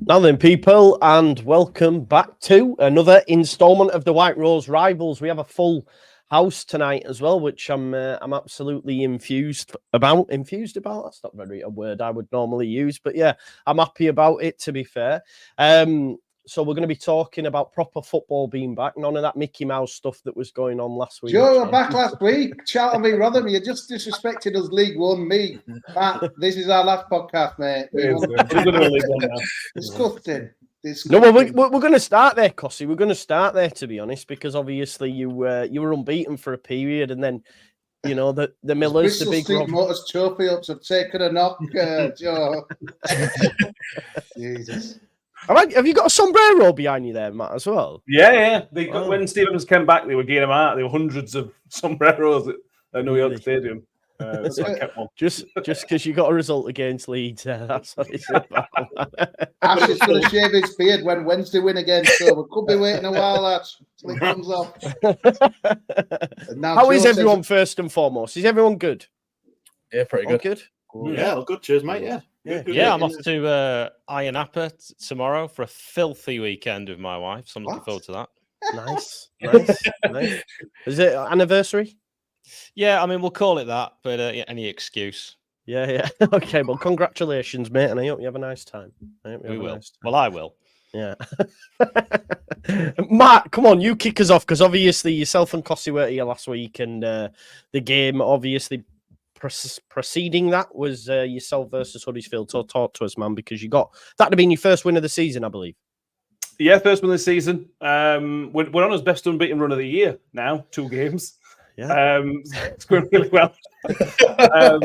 Now then, people, and welcome back to another instalment of the White Rose Rivals. We have a full house tonight as well, which I'm absolutely enthused about. Enthused about? That's not very a word I would normally use, but yeah, I'm happy about it, to be fair. So we're going to be talking about proper football being back. None of that Mickey Mouse stuff that was going on last week. Joe, we're back last week. Charlton v Rotherham. You just disrespected us, League One. Me, Matt, this is our last podcast, mate. Disgusting. No, well, we're going to start there, Cossie. We're going to start there, to be honest, because obviously you were unbeaten for a period, and then you know the Millers, Bristol the big Street Motors trophy ups have taken a knock, Joe. Jesus. Have you got a sombrero behind you there, Matt, as well? Yeah. When Stevens came back, they were getting them out. There were hundreds of sombreros at New York Stadium. So I kept one. Just because you got a result against Leeds, that's what it's about. Ash is going to shave his beard when Wednesday win again, so we could be waiting a while, Ash, till it comes off. How is everyone, first and foremost? Is everyone good? Yeah, pretty good. Good? Yeah, all good. Cheers, mate. Yeah. Yeah, I'm off to Iron Appa tomorrow for a filthy weekend with my wife, so I'm looking forward to that. Nice. Is it anniversary? Yeah, I mean, we'll call it that, but any excuse. Yeah. Okay, well, congratulations, mate, and I hope you have a nice time. We will. Well, I will. Yeah. Matt, come on, you kick us off, because obviously yourself and Cossie were here last week, and the game, obviously, preceding that was yourself versus Huddersfield. So talk to us, man, because you got that'd have been your first win of the season, I believe. Yeah, first win of the season. We're on his best unbeaten run of the year now, 2 games. Yeah, it's going really well. But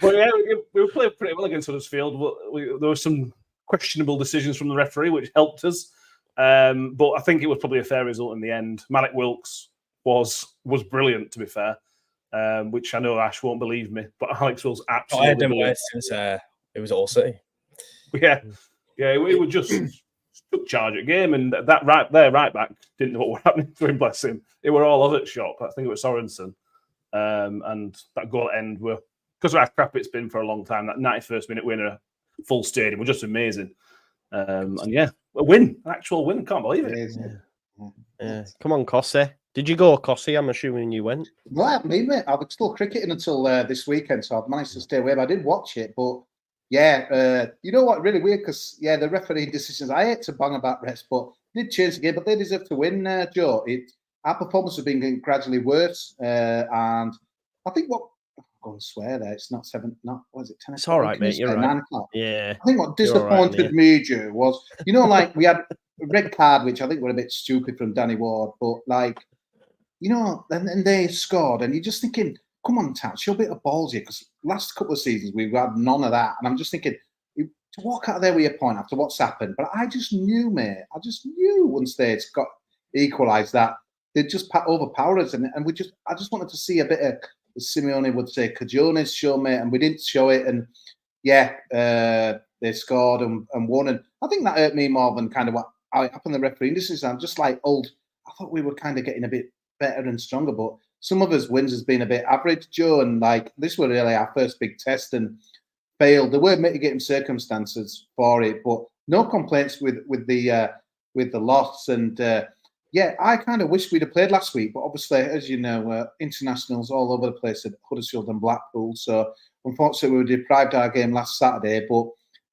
yeah, we were playing pretty well against Huddersfield. There were some questionable decisions from the referee, which helped us. But I think it was probably a fair result in the end. Malik Wilkes was brilliant, to be fair. Which I know Ash won't believe me, but Alex Wilkes absolutely. I had him away since it was all City. Yeah, it was just took charge of the game, and that right back didn't know what was happening to him. Bless him. It were all over the shop. I think it was Sorensen, and that goal at end were because of how crap it's been for a long time. That 91st minute winner, full stadium, was just amazing. And yeah, a win, an actual win. Can't believe it. Yeah. Come on, Cossie. Did you go, Cossie? I'm assuming you went. Well, me, mate. I was still cricketing until this weekend, so I've managed to stay away. But I did watch it, but yeah, you know what? Really weird because the referee decisions. I hate to bang about refs, but they did change the game, but they deserve to win, Joe. Our performance has been getting gradually worse, and I think what I'm going to swear there. It's not 10. It's all right, mate. You're right. 9 o'clock. Yeah. I think what disappointed me, Joe, was like we had a red card, which I think were a bit stupid from Danny Ward, but like. And they scored, and you're just thinking, come on, Tat, show a bit of balls here, because last couple of seasons we've had none of that. And I'm just thinking, to walk out of there with your point after what's happened. But I just knew, mate, once they'd got equalised that, they'd just overpower us. And I just wanted to see a bit of, as Simeone would say, cajones show, mate, and we didn't show it. And they scored and won. And I think that hurt me more than kind of what happened in the referee. This is, I'm just like old. I thought we were kind of getting a bit better and stronger, but some of us wins has been a bit average, Joe, and like this was really our first big test and failed. There were mitigating circumstances for it, but no complaints with the loss. And I kind of wish we'd have played last week, but obviously, as you know, internationals all over the place at Huddersfield and Blackpool. So unfortunately, we were deprived of our game last Saturday. But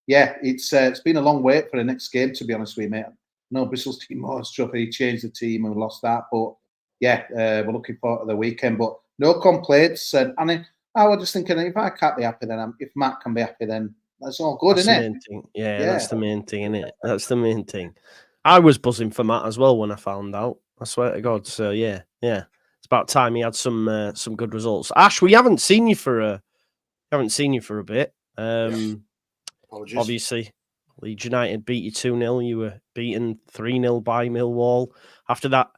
yeah, it's been a long wait for the next game, to be honest with you, mate. No, Bristol's team Motors Trophy changed the team and we lost that, but. Yeah, we're looking forward to the weekend, but no complaints. And I was just thinking, if I can't be happy, then if Matt can be happy, then that's all good, isn't it? Yeah, that's the main thing, isn't it? That's the main thing. I was buzzing for Matt as well when I found out. I swear to God. So yeah, it's about time he had some good results. Ash, we haven't seen you for a bit. Obviously, Leeds United beat you 2-0. You were beaten 3-0 by Millwall. After that.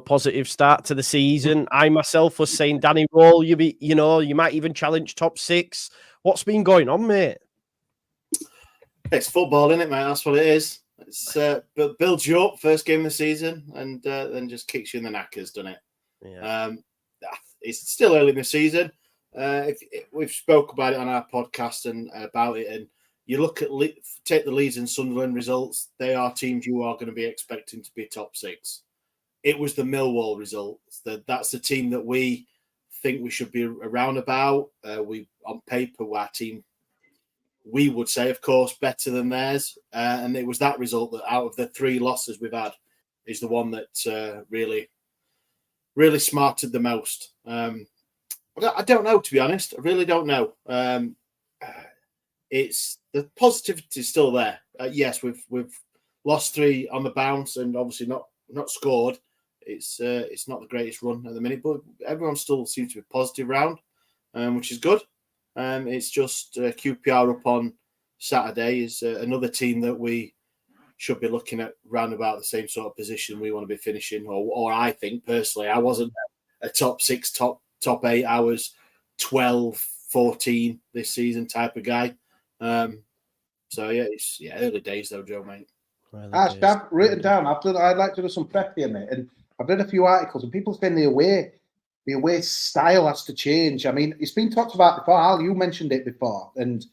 Positive start to the season. I myself was saying, Danny Roll, you might even challenge top 6. What's been going on, mate? It's football, isn't it, mate? That's what it is. It's builds you up first game of the season, and then just kicks you in the knackers, doesn't it? Yeah. It's still early in the season. We've spoke about it on our podcast and about it, and you look at take the Leeds and Sunderland results. They are teams you are going to be expecting to be top 6. It was the Millwall results. That's the team that we think we should be around about. We on paper, our team, we would say, of course, better than theirs. And it was that result that out of the 3 losses we've had is the one that really, really smarted the most. I don't know, to be honest. I really don't know. It's the positivity is still there. Yes, we've lost 3 on the bounce and obviously not scored. It's not the greatest run at the minute, but everyone still seems to be positive round, which is good. It's just QPR up on Saturday is another team that we should be looking at round about the same sort of position we want to be finishing. Or I think personally, I wasn't a top 6, top 8. I was 12, 14 this season type of guy. So it's early days though, Joe, mate. I've written down. I'd like to do some prep here, mate, and I've read a few articles, and people saying the away style has to change. I mean, it's been talked about before. Al, you mentioned it before, and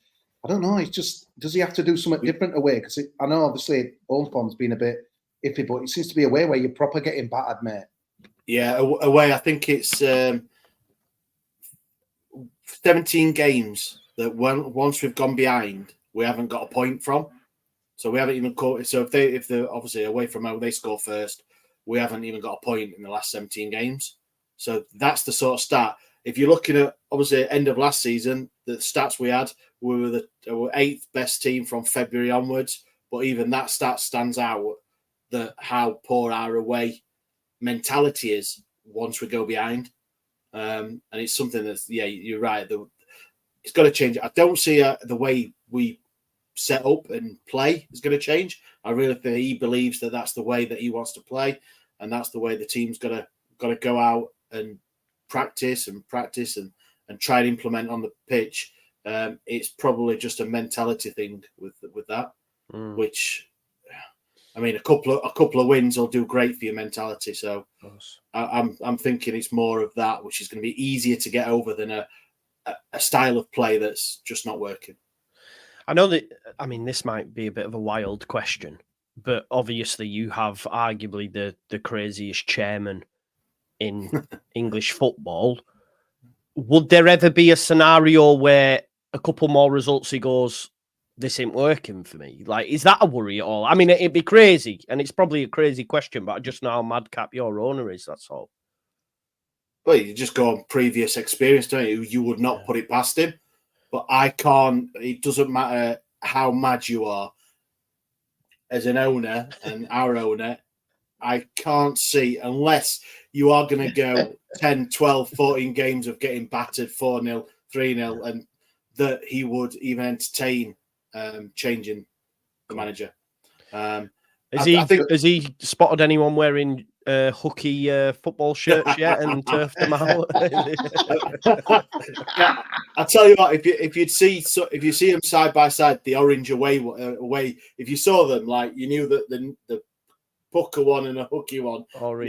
I don't know. It's just, does he have to do something different away? Because I know obviously home form's been a bit iffy, but it seems to be away where you're proper getting battered, mate. Yeah, away. I think it's 17 games that once we've gone behind, we haven't got a point from. So we haven't even caught. So if they're obviously away from home, they score first. We haven't even got a point in the last 17 games. So that's the sort of stat. If you're looking at obviously end of last season, the stats we had, we were the 8th best team from February onwards. But even that stat stands out that how poor our away mentality is once we go behind. And it's something that's, you're right. It's got to change. I don't see the way we set up and play is going to change. I really think he believes that that's the way that he wants to play, and that's the way the team's got to go out and practice and try and implement on the pitch. It's probably just a mentality thing with that, which, I mean, a couple of wins will do great for your mentality. So I'm thinking it's more of that, which is going to be easier to get over than a style of play that's just not working. I know that, I mean, this might be a bit of a wild question, but obviously you have arguably the craziest chairman in English football. Would there ever be a scenario where a couple more results he goes, this ain't working for me? Like, is that a worry at all? I mean, it'd be crazy, and it's probably a crazy question, but I just know how madcap your owner is, that's all. Well, you just go on previous experience, don't you? You would not put it past him. But I can't, it doesn't matter how mad you are as an owner and our owner, I can't see, unless you are going to go 10, 12, 14 games of getting battered 4-0, 3-0, and that he would even entertain changing the manager. Has he spotted anyone wearing hooky football shirts yet and turfed them out? Yeah, I tell you what, if you see them side by side, the orange away, if you saw them, like, you knew that the pucker one and a hooky one,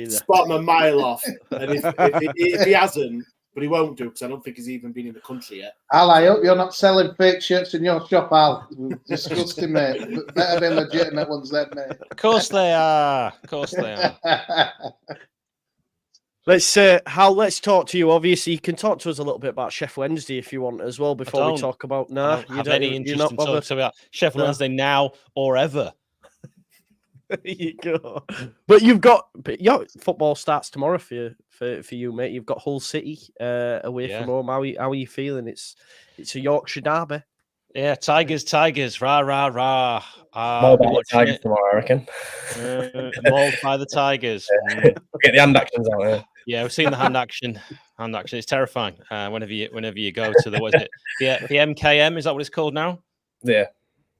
spot them a mile off. And if he hasn't, but he won't do, because I don't think he's even been in the country yet. Al, I hope you're not selling fake shirts in your shop, Al. Disgusting, mate. Better be legitimate ones then, mate. Of course they are. Of course they are. Let's talk to you. Obviously, you can talk to us a little bit about Sheff Wednesday if you want as well before we talk about. I don't have any interest in talking about Sheffield Wednesday now or ever. There you go. But your football starts tomorrow for you, mate. You've got Hull City away from home. How are you feeling? It's a Yorkshire derby. Yeah, Tigers, rah rah rah. Mauled by the Tigers tomorrow, I reckon. Mauled by the Tigers. We'll get the hand actions out here. Yeah, we've seen the hand action. Hand action. It's terrifying. Whenever you go to the the MKM, is that what it's called now? Yeah.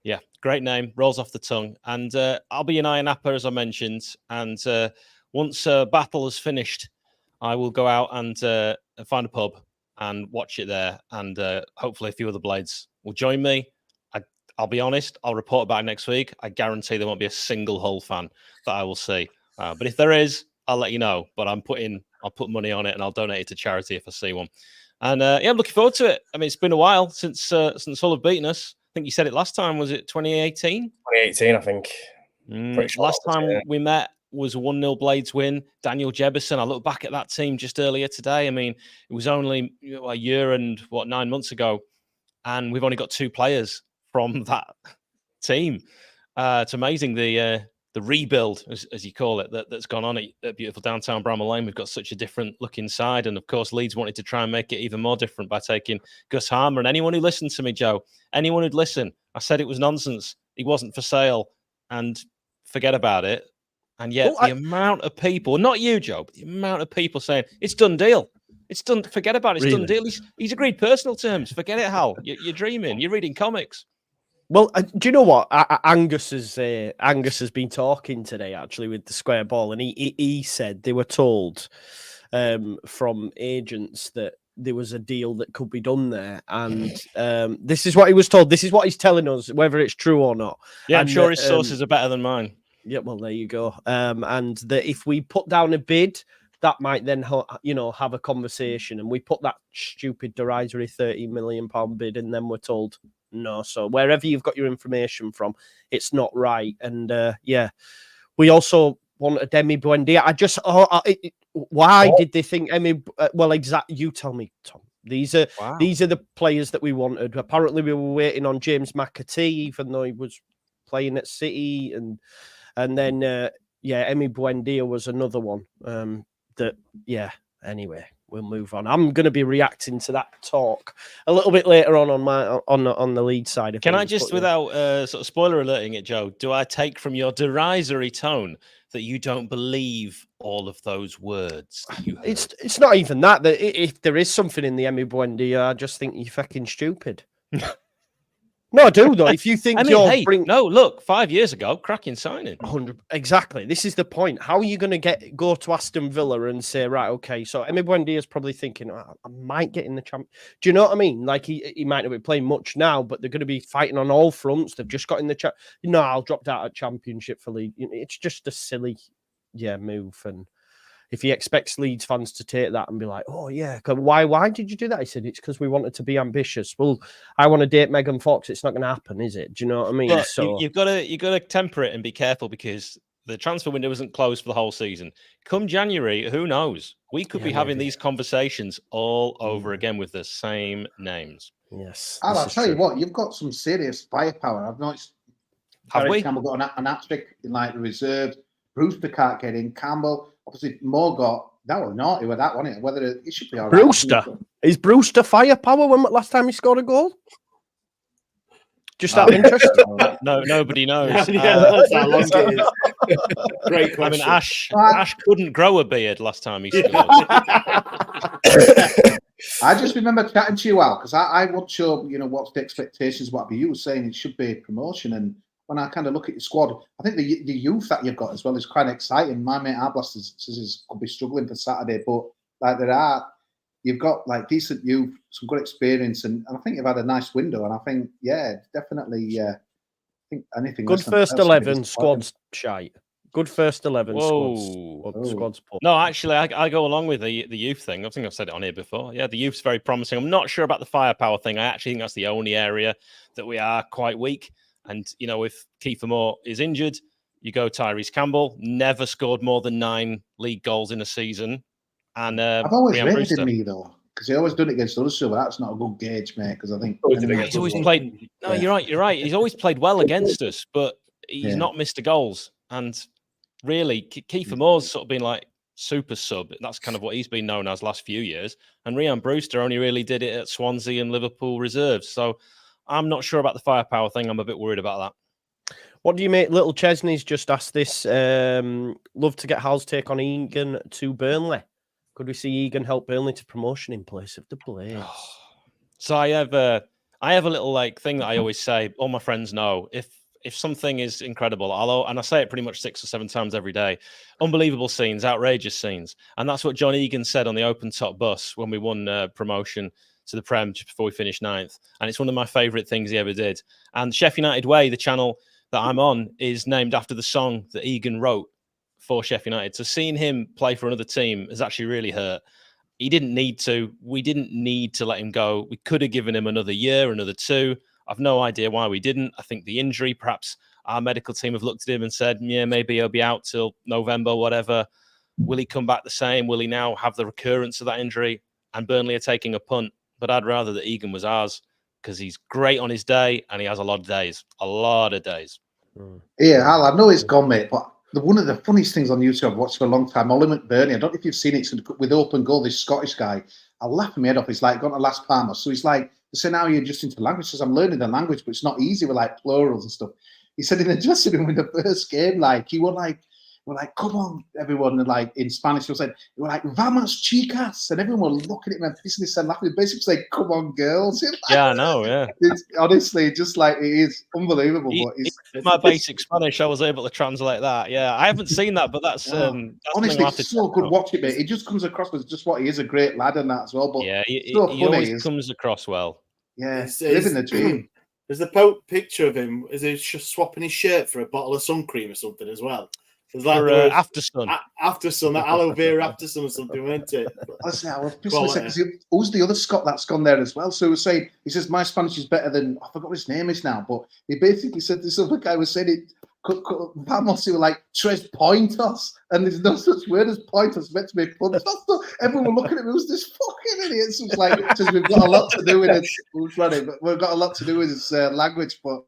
Yeah, great name, rolls off the tongue. And I'll be in Ayia Napa, as I mentioned. And once battle is finished, I will go out and find a pub and watch it there. And hopefully a few other Blades will join me. I'll be honest, I'll report back next week. I guarantee there won't be a single Hull fan that I will see. But if there is, I'll let you know. But I'll put money on it and I'll donate it to charity if I see one. And I'm looking forward to it. I mean, it's been a while since Hull have beaten us. I think you said it last time. Was it 2018? 2018, I think. Pretty sure Last that was time it. we met was a 1-0 Blades win. Daniel Jebison. I look back at that team just earlier today. I mean, it was only a year and 9 months ago, and we've only got 2 players from that team. It's amazing the rebuild, as you call it, that's gone on at beautiful downtown Bramall Lane. We've got such a different look inside, and of course, Leeds wanted to try and make it even more different by taking Gus Harmer. And anyone who listened to me, Joe, anyone who'd listen, I said it was nonsense. He wasn't for sale, and forget about it. And yet, the amount of people, not you, Joe, but the amount of people saying it's done deal. It's done. Forget about it. It's done deal. He's agreed personal terms. Forget it, Hal. You're dreaming. You're reading comics. Well, do you know what? Angus has been talking today actually with the Square Ball, and he said they were told from agents that there was a deal that could be done there, and this is what he was told. This is what he's telling us, whether it's true or not. Yeah, and I'm sure his sources are better than mine. Yeah, well, there you go. And that if we put down a bid, that might then have a conversation, and we put that stupid derisory £30 million bid, and then we're told no. So wherever you've got your information from, it's not right. And we also want a Emi Buendia. Why did they think Emi? Well, you tell me, Tom. These are the players that we wanted. Apparently, we were waiting on James McAtee, even though he was playing at City, and then Emi Buendia was another one. Anyway, we'll move on. I'm going to be reacting to that talk a little bit later on the lead side of Can things. I just, without sort of spoiler alerting it, Joe, do I take from your derisory tone that you don't believe all of those words that you heard? It's not even that. If there is something in the Emi Buendia, I just think you're fucking stupid. No, I do though. If you think look, 5 years ago, cracking signing. 100 exactly. This is the point. How are you going to go to Aston Villa and say, right, okay, so Emi Buendia is probably thinking, I might get in the champ. Do you know what I mean? Like he might not be playing much now, but they're going to be fighting on all fronts. They've just got in the chat. No, I'll drop out at Championship for Leeds. It's just a silly, move. And if he expects Leeds fans to take that and be like, oh, yeah, why did you do that? He said, it's because we wanted to be ambitious. Well, I want to date Megan Fox. It's not going to happen, is it? Do you know what I mean? But you've got to temper it and be careful, because the transfer window isn't closed for the whole season. Come January, who knows? We could be having these conversations all over again with the same names. Yes. I'll tell you what, you've got some serious firepower. I've noticed. Have we? Campbell got an hat-trick in the reserves. Brewster can't get in. Campbell, obviously, Moore got that was naughty with that, wasn't it? Whether it should be all right. Brewster is Brewster firepower. When last time he scored a goal? Just out of interest. No, nobody knows. That's how long it is. Great question. I mean, Ash couldn't grow a beard last time he scored. I just remember chatting to you, Al, because I wasn't sure, what's the expectations. What you were saying, it should be promotion, and when I kind of look at your squad, I think the youth that you've got as well is quite exciting. My mate Arblas says could be struggling for Saturday, but you've got decent youth, some good experience, and I think you've had a nice window. And I think, definitely, I think anything. Good first 11 squads, shite. Good first 11 squads. No, actually, I go along with the youth thing. I think I've said it on here before. Yeah, the youth's very promising. I'm not sure about the firepower thing. I actually think that's the only area that we are quite weak. And, if Kiefer Moore is injured, you go Tyrese Campbell, never scored more than 9 league goals in a season. And I've always rated me, though, because he always done it against others, so that's not a good gauge, mate, because I think... He's always played... No, you're right. He's always played well against us, but he's not missed the goals. And really, Kiefer Moore's sort of been like super sub. That's kind of what he's been known as last few years. And Ryan Brewster only really did it at Swansea and Liverpool reserves. So I'm not sure about the firepower thing. I'm a bit worried about that. What do you make? Little Chesney's just asked this. Love to get Hal's take on Egan to Burnley. Could we see Egan help Burnley to promotion in place of the Blades? So I have a little thing that I always say. All my friends know if something is incredible, and I say it pretty much 6 or 7 times every day. Unbelievable scenes, outrageous scenes, and that's what John Egan said on the open top bus when we won promotion to the Prem just before we finished 9th. And it's one of my favourite things he ever did. And Sheffield United Way, the channel that I'm on, is named after the song that Egan wrote for Sheffield United. So seeing him play for another team has actually really hurt. He didn't need to. We didn't need to let him go. We could have given him another year, another 2. I've no idea why we didn't. I think the injury, perhaps our medical team have looked at him and said, yeah, maybe he'll be out till November, whatever. Will he come back the same? Will he now have the recurrence of that injury? And Burnley are taking a punt. But I'd rather that Egan was ours because he's great on his day and he has a lot of days. A lot of days. Yeah, Al, I know it's gone, mate, but one of the funniest things on YouTube I've watched for a long time, Ollie McBurney, I don't know if you've seen it, with Open Goal, this Scottish guy, I'll laugh my head off. He's like, gone to Las Palmas. So he's like, they say, now you're just into language. He says, I'm learning the language, but it's not easy with like plurals and stuff. He said in the dressing room in the first game, like, he was like, we're like, come on, everyone. And like in Spanish, he was like, we're like, vamos, chicas. And everyone was looking at me and pissing his head laughing. Basically, like, come on, girls. Yeah, I know, yeah. It's honestly just like, it is unbelievable. But it's my basic Spanish, I was able to translate that. Yeah, I haven't seen that, but that's honestly, it's so good watching it. It just comes across as just what he is, a great lad and that as well. But yeah, he funny, always comes across well. Yeah, living the dream. There's the picture of him. Is he just swapping his shirt for a bottle of sun cream or something as well? It's like After Sun. After Sun, that aloe vera After Sun or something, weren't it? Honestly, I was just who's the other Scot that's gone there as well? So he was saying, he says, my Spanish is better than, I forgot what his name is now, but he basically said this other guy was saying it, vamos, he was like, tres pointos, and there's no such word as pointos, meant to be punts. Everyone looking at me, who's this fucking idiot? So it's like, because we've got a lot to do with it, but we've got a lot to do with his language, but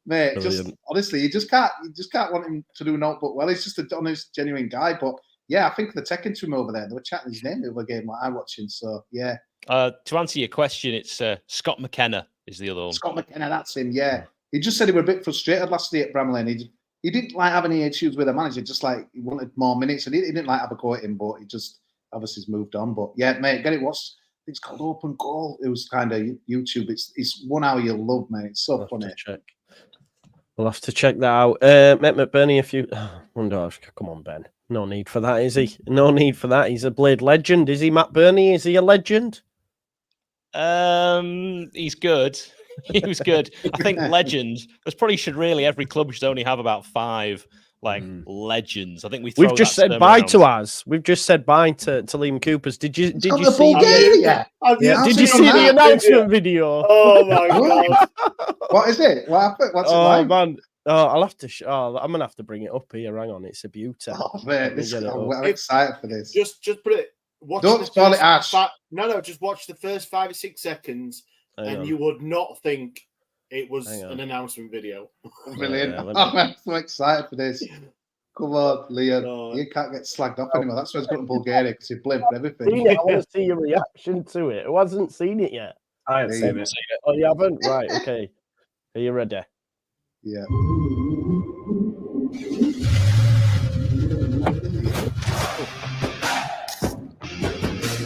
mate, just honestly, you just can't want him to do naught but well. He's just a honest, genuine guy. But yeah, I think the tech into him over there, they were chatting his name the other game like I'm watching. So yeah. To answer your question, it's Scott McKenna is the other one. Scott McKenna, that's him. Yeah, he just said he was a bit frustrated last day at Bramley, and he didn't like have any issues with the manager. Just like he wanted more minutes, and he didn't like have a go at him, but he just obviously has moved on. But yeah, mate, get it watched. It's called Open Goal. It was kind of YouTube. It's 1 hour you'll love, mate. It's so funny. We'll have to check that out. Met McBurney, come on, Ben. No need for that, is he? No need for that. He's a Blade legend. Is he, Matt Burney? Is he a legend? He's good. He was good. I think legends. Every club should only have about 5 legends. I think we've just said bye to us. We've just said bye to Liam Coopers. Did you see Bulgaria? Did you see the announcement video? Oh my god! What is it? What happened? What's it like? Man. Oh, I'll have to. I'm gonna have to bring it up here. Hang on, it's a beauty. Oh man, I'm excited for this. Just put it. Don't spoil it, Ash. No. Just watch the first 5 or 6 seconds, and you would not think it was an announcement video. Brilliant! I'm so excited for this. Come on, Liam. You can't get slagged off anymore. That's why he's got to Bulgaria because he blamed for everything. I want to see your reaction to it. Who hasn't seen it yet? I haven't seen it. Oh, you haven't? Right. Okay. Are you ready? Yeah.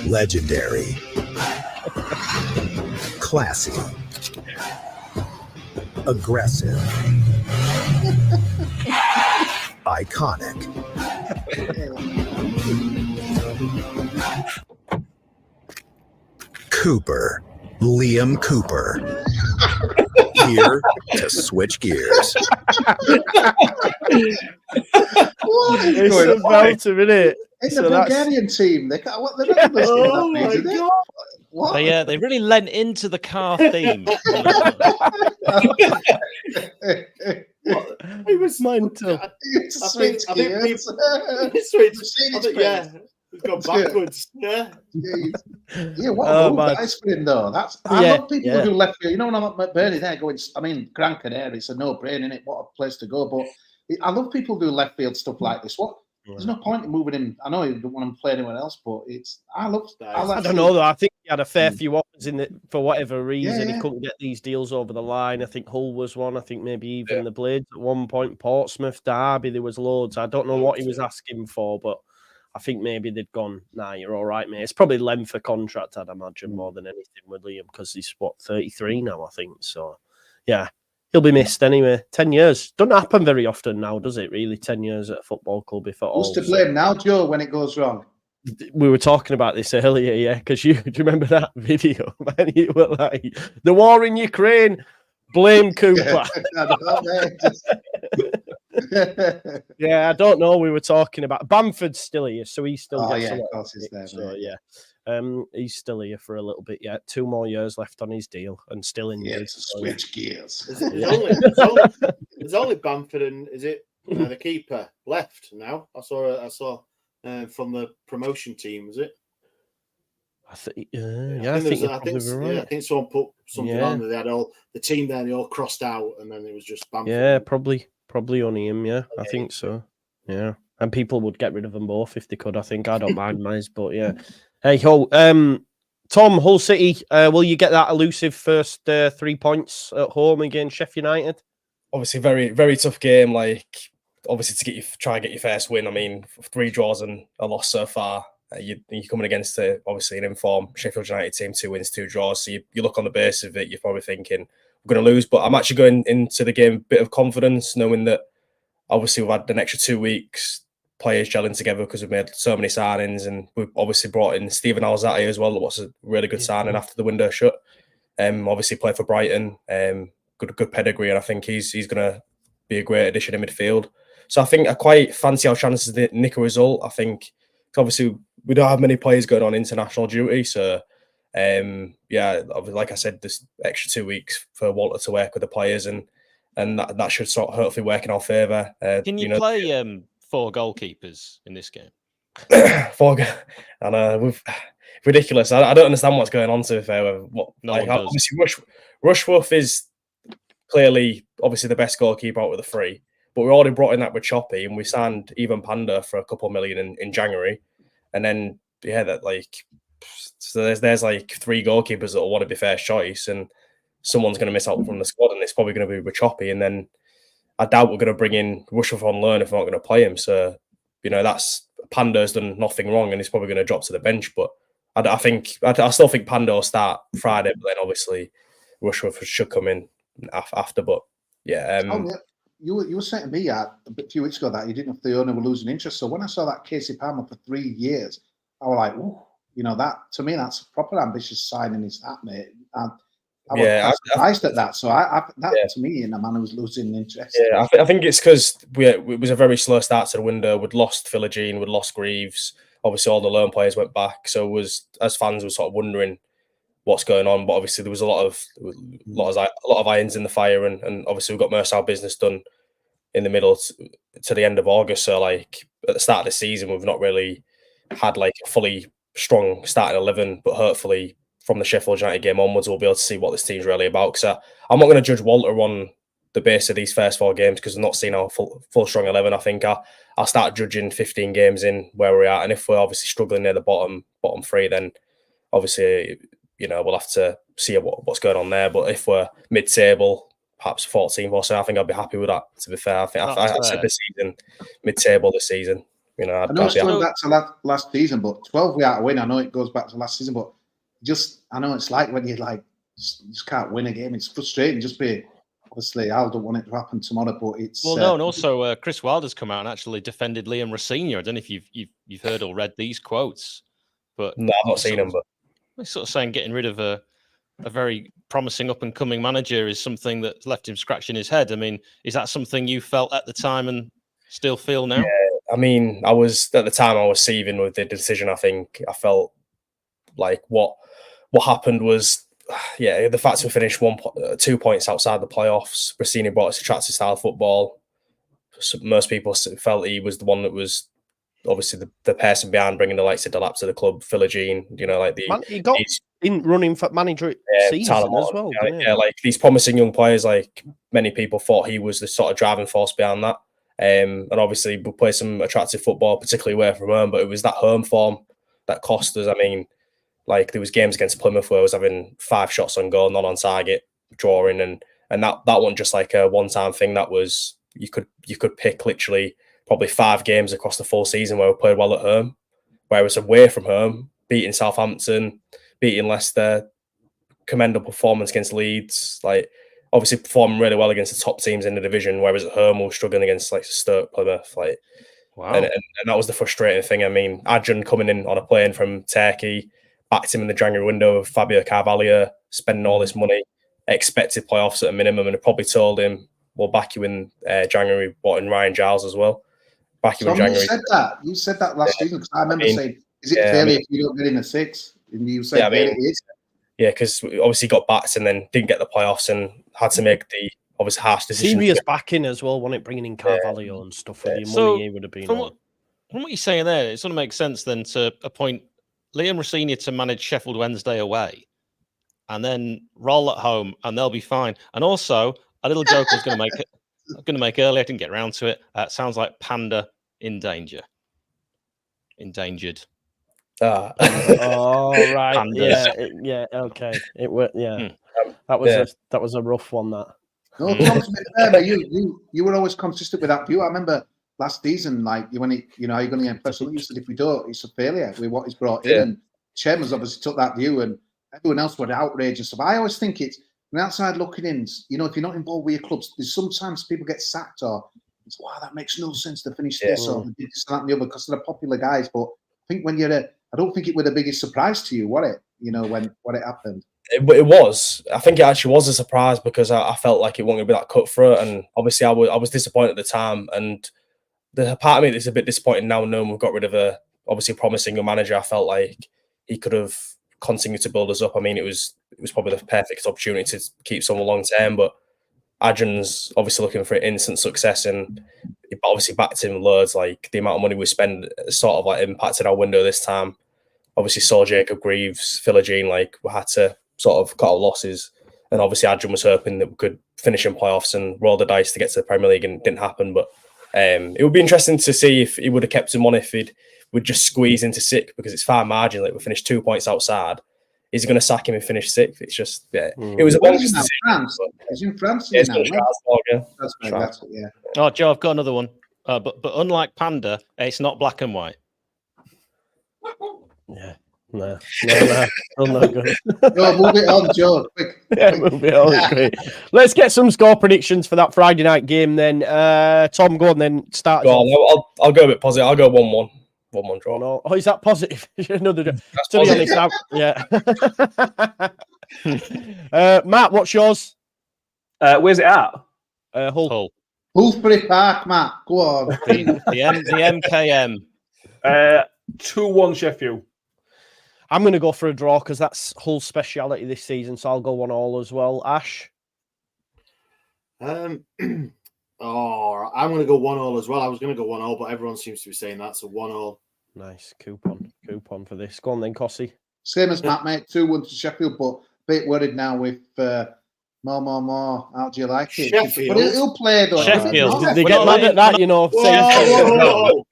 Legendary. Classy. Aggressive. Iconic. Cooper. Liam Cooper. Here to switch gears. It's about to minute. It's a Bulgarian team. They're not oh my god! What? They really lent into the car theme. It was mental. Yeah, it's gone backwards. Yeah. What a move that is for him, though. I love people who do left field. You know, when I'm at McBurney there going, Gran Canaria, it's a no-brainer, innit? What a place to go. But I love people who do left field stuff like this. There's no point in moving him. I know you don't want to play anyone else, but I don't know though. I think he had a fair few offers in it for whatever reason. He couldn't get these deals over the line. I think Hull was one. I think maybe even the Blades at one point. Portsmouth, Derby, there was loads. I don't know what he was asking for, but I think maybe they'd gone, nah, you're all right, mate. It's probably length of contract, I'd imagine, more than anything with Liam, because he's 33 now, I think. So yeah. He'll be missed anyway. 10 years. Doesn't happen very often now, does it, really? 10 years at a football club, if at all. Who's to blame now, Joe, when it goes wrong? We were talking about this earlier, yeah, because do you remember that video? Man, you were like, the war in Ukraine, blame Cooper. Yeah, I don't know. We were talking about Bamford's still here, so he's still. Oh, gets yeah, a of lot course he's it, there, So mate, yeah, he's still here for a little bit yet. 2 more years left on his deal, and still in. Yeah, switch gears. There's only Bamford and is it the keeper left now? I saw from the promotion team. Is it? I think, I think you're probably right. I think someone put something on there. They had all the team there. They all crossed out, and then it was just Bamford. Yeah, probably only him. Yeah, I think so. Yeah, and people would get rid of them both if they could. I think I don't mind mine, but yeah. Hey ho, Tom, Hull City. Will you get that elusive first 3 points at home against Sheffield United? Obviously, very, very tough game. Like, obviously, to try and get your first win. I mean, 3 draws and a loss so far. You're coming against obviously an informed Sheffield United team, 2 wins, 2 draws. So you look on the base of it, you're probably thinking we're going to lose. But I'm actually going into the game a bit of confidence, knowing that obviously we've had an extra 2 weeks, players gelling together because we've made so many signings, and we've obviously brought in Stephen Alzate as well. That was a really good signing after the window shut. Obviously played for Brighton, good pedigree, and I think he's going to be a great addition in midfield. So I think I quite fancy our chances to nick a result. I think obviously we don't have many players going on international duty, so yeah, like I said, this extra 2 weeks for Walter to work with the players, and that should sort of hopefully work in our favour. Can you play 4 goalkeepers in this game? 4, and ridiculous. I don't understand what's going on. To be fair, obviously Rushworth is clearly obviously the best goalkeeper out of the 3, but we already brought in that with Choppy, and we signed Ivan Panda for a couple of million in January, and then so there's like 3 goalkeepers that will want to be first choice, and someone's going to miss out from the squad, and it's probably going to be with Choppy, and then I doubt we're going to bring in Rushworth on loan if we're not going to play him. So that's Panda's done nothing wrong, and he's probably going to drop to the bench. But I still think Panda will start Friday, but then obviously Rushworth should come in after. But yeah, you were saying to me a few weeks ago that you didn't know if the owner were losing interest. So when I saw that Casey Palmer for 3 years, I was like, ooh, that to me that's a proper ambitious signing. Is that, mate? I was surprised at that. So to me, in a man who's losing interest. Yeah, I think it's because it was a very slow start to the window. We'd lost Philogene, we'd lost Greaves. Obviously, all the loan players went back. So as fans were sort of wondering what's going on. But obviously, there was a lot of irons in the fire, and obviously we got most of our business done in the middle to the end of August. So like at the start of the season, we've not really had like a fully strong starting 11, but hopefully from the Sheffield United game onwards, we'll be able to see what this team's really about. Because I'm not going to judge Walter on the base of these first 4 games because I've not seen our full strong 11. I think I'll start judging 15 games in where we're at, and if we're obviously struggling near the bottom 3, then obviously we'll have to see what's going on there. But if we're mid-table, perhaps 14th or so, I think I'd be happy with that. To be fair, I think I said this season mid-table this season. I know it's going back to last season, but 12 we out to win. I know it goes back to last season, but I know it's like when you just can't win a game. It's frustrating. Obviously, I don't want it to happen tomorrow, but it's no. And also, Chris Wilder's come out and actually defended Liam Rosenior. I don't know if you've heard or read these quotes, but no, I've not seen them. But he's sort of saying getting rid of a very promising up and coming manager is something that left him scratching his head. I mean, is that something you felt at the time and still feel now? Yeah, I mean, I was seething with the decision. I think I felt like what happened was, the fact we finished 2 points outside the playoffs. Brasini brought us attractive style football. So most people felt he was the one that was obviously the person behind bringing the likes of Delap to the club. Philogene, he got in running for manager season as well. Like these promising young players. Like many people thought he was the sort of driving force behind that. And obviously we played some attractive football, particularly away from home. But it was that home form that cost us. I mean, like there was games against Plymouth where I was having 5 shots on goal, not on target, drawing, and that wasn't just like a one-time thing. That was you could pick literally probably 5 games across the full season where we played well at home, whereas away from home, beating Southampton, beating Leicester, commendable performance against Leeds, like obviously performing really well against the top teams in the division, whereas at home we were struggling against like Stoke, Plymouth, like. Wow. And that was the frustrating thing. I mean, Adrian coming in on a plane from Turkey, backed him in the January window of Fabio Carvalho, spending all this money, expected playoffs at a minimum, and probably told him we'll back you in January, in Ryan Giles as well. Back you in Tom, January. you said that last season, because I remember saying, is it yeah, fair if you don't get in a 6? And you said, it is. Yeah, because we obviously got backed and then didn't get the playoffs and had to make the obviously harsh decision. Serious backing as well, wasn't it? Bringing in Carvalho and stuff with the money he would have been from on. From what you're saying there, it sort of makes sense then to appoint Liam Rosenior to manage Sheffield Wednesday away and then roll at home and they'll be fine. And also, a little joke I was going to make earlier, I didn't get around to it. Sounds like Panda in danger. Endangered. Oh, right. Pandas. Yeah, okay. It was, yeah. That was a rough one, that. No, Tom, to be fair, mate, you were always consistent with that view. I remember last season, like when how you're going to get impressed. You said if we don't, it's a failure with what he's brought in. And Chairman's obviously took that view, and everyone else were outraged and stuff. I always think it's from the outside looking in. If you're not involved with your clubs, there's sometimes people get sacked or it's wow, that makes no sense to finish this or they did this, that, and the other because they're popular guys. But I think when I don't think it was the biggest surprise to you, what it? When it happened. It was. I think it actually was a surprise because I felt like it wasn't going to be that cutthroat, and obviously I was disappointed at the time. And the part of me that's a bit disappointed now, knowing we've got rid of a obviously promising young manager. I felt like he could have continued to build us up. I mean, it was probably the perfect opportunity to keep someone long term, but Adrian's obviously looking for instant success, and it obviously backed him loads. Like the amount of money we spend sort of like impacted our window this time. Obviously saw Jacob Greaves, Philogene, like we had to sort of cut our losses. And obviously Adrian was hoping that we could finish in playoffs and roll the dice to get to the Premier League, and it didn't happen. But it would be interesting to see if he would have kept him on, if he'd would just squeeze into sixth, because it's far margin. Like we finished 2 points outside. Is he going to sack him and finish sixth? It's just, it was a bonus decision. He's in France. Yeah, That's it, yeah. Oh, Joe, I've got another one. But unlike Panda, it's not black and white. Yeah. No, good. No, move it on, Joe. Quick. Yeah, move it on. Great. Let's get some score predictions for that Friday night game then. Tom, go on then. Start. I'll go a bit positive. I'll go 1-1. 1-1 draw. No. Oh, is that positive? Another. To be honest, yeah. Matt, what's yours? Where's it at? Hull. Hillsbury Park, Matt. Go on. The MKM. 2-1 Sheffield. I'm going to go for a draw because that's Hull's speciality this season, so I'll go 1-1 as well. Ash? I'm going to go 1-1 as well. I was going to go 1-0, but everyone seems to be saying that, so 1-0. Nice. Coupon for this. Go on then, Cossie. Same as Matt, mate. 2-1 to Sheffield, but a bit worried now with more. How do you like it? Sheffield. But he'll play, though. Sheffield. They get mad at that, Whoa.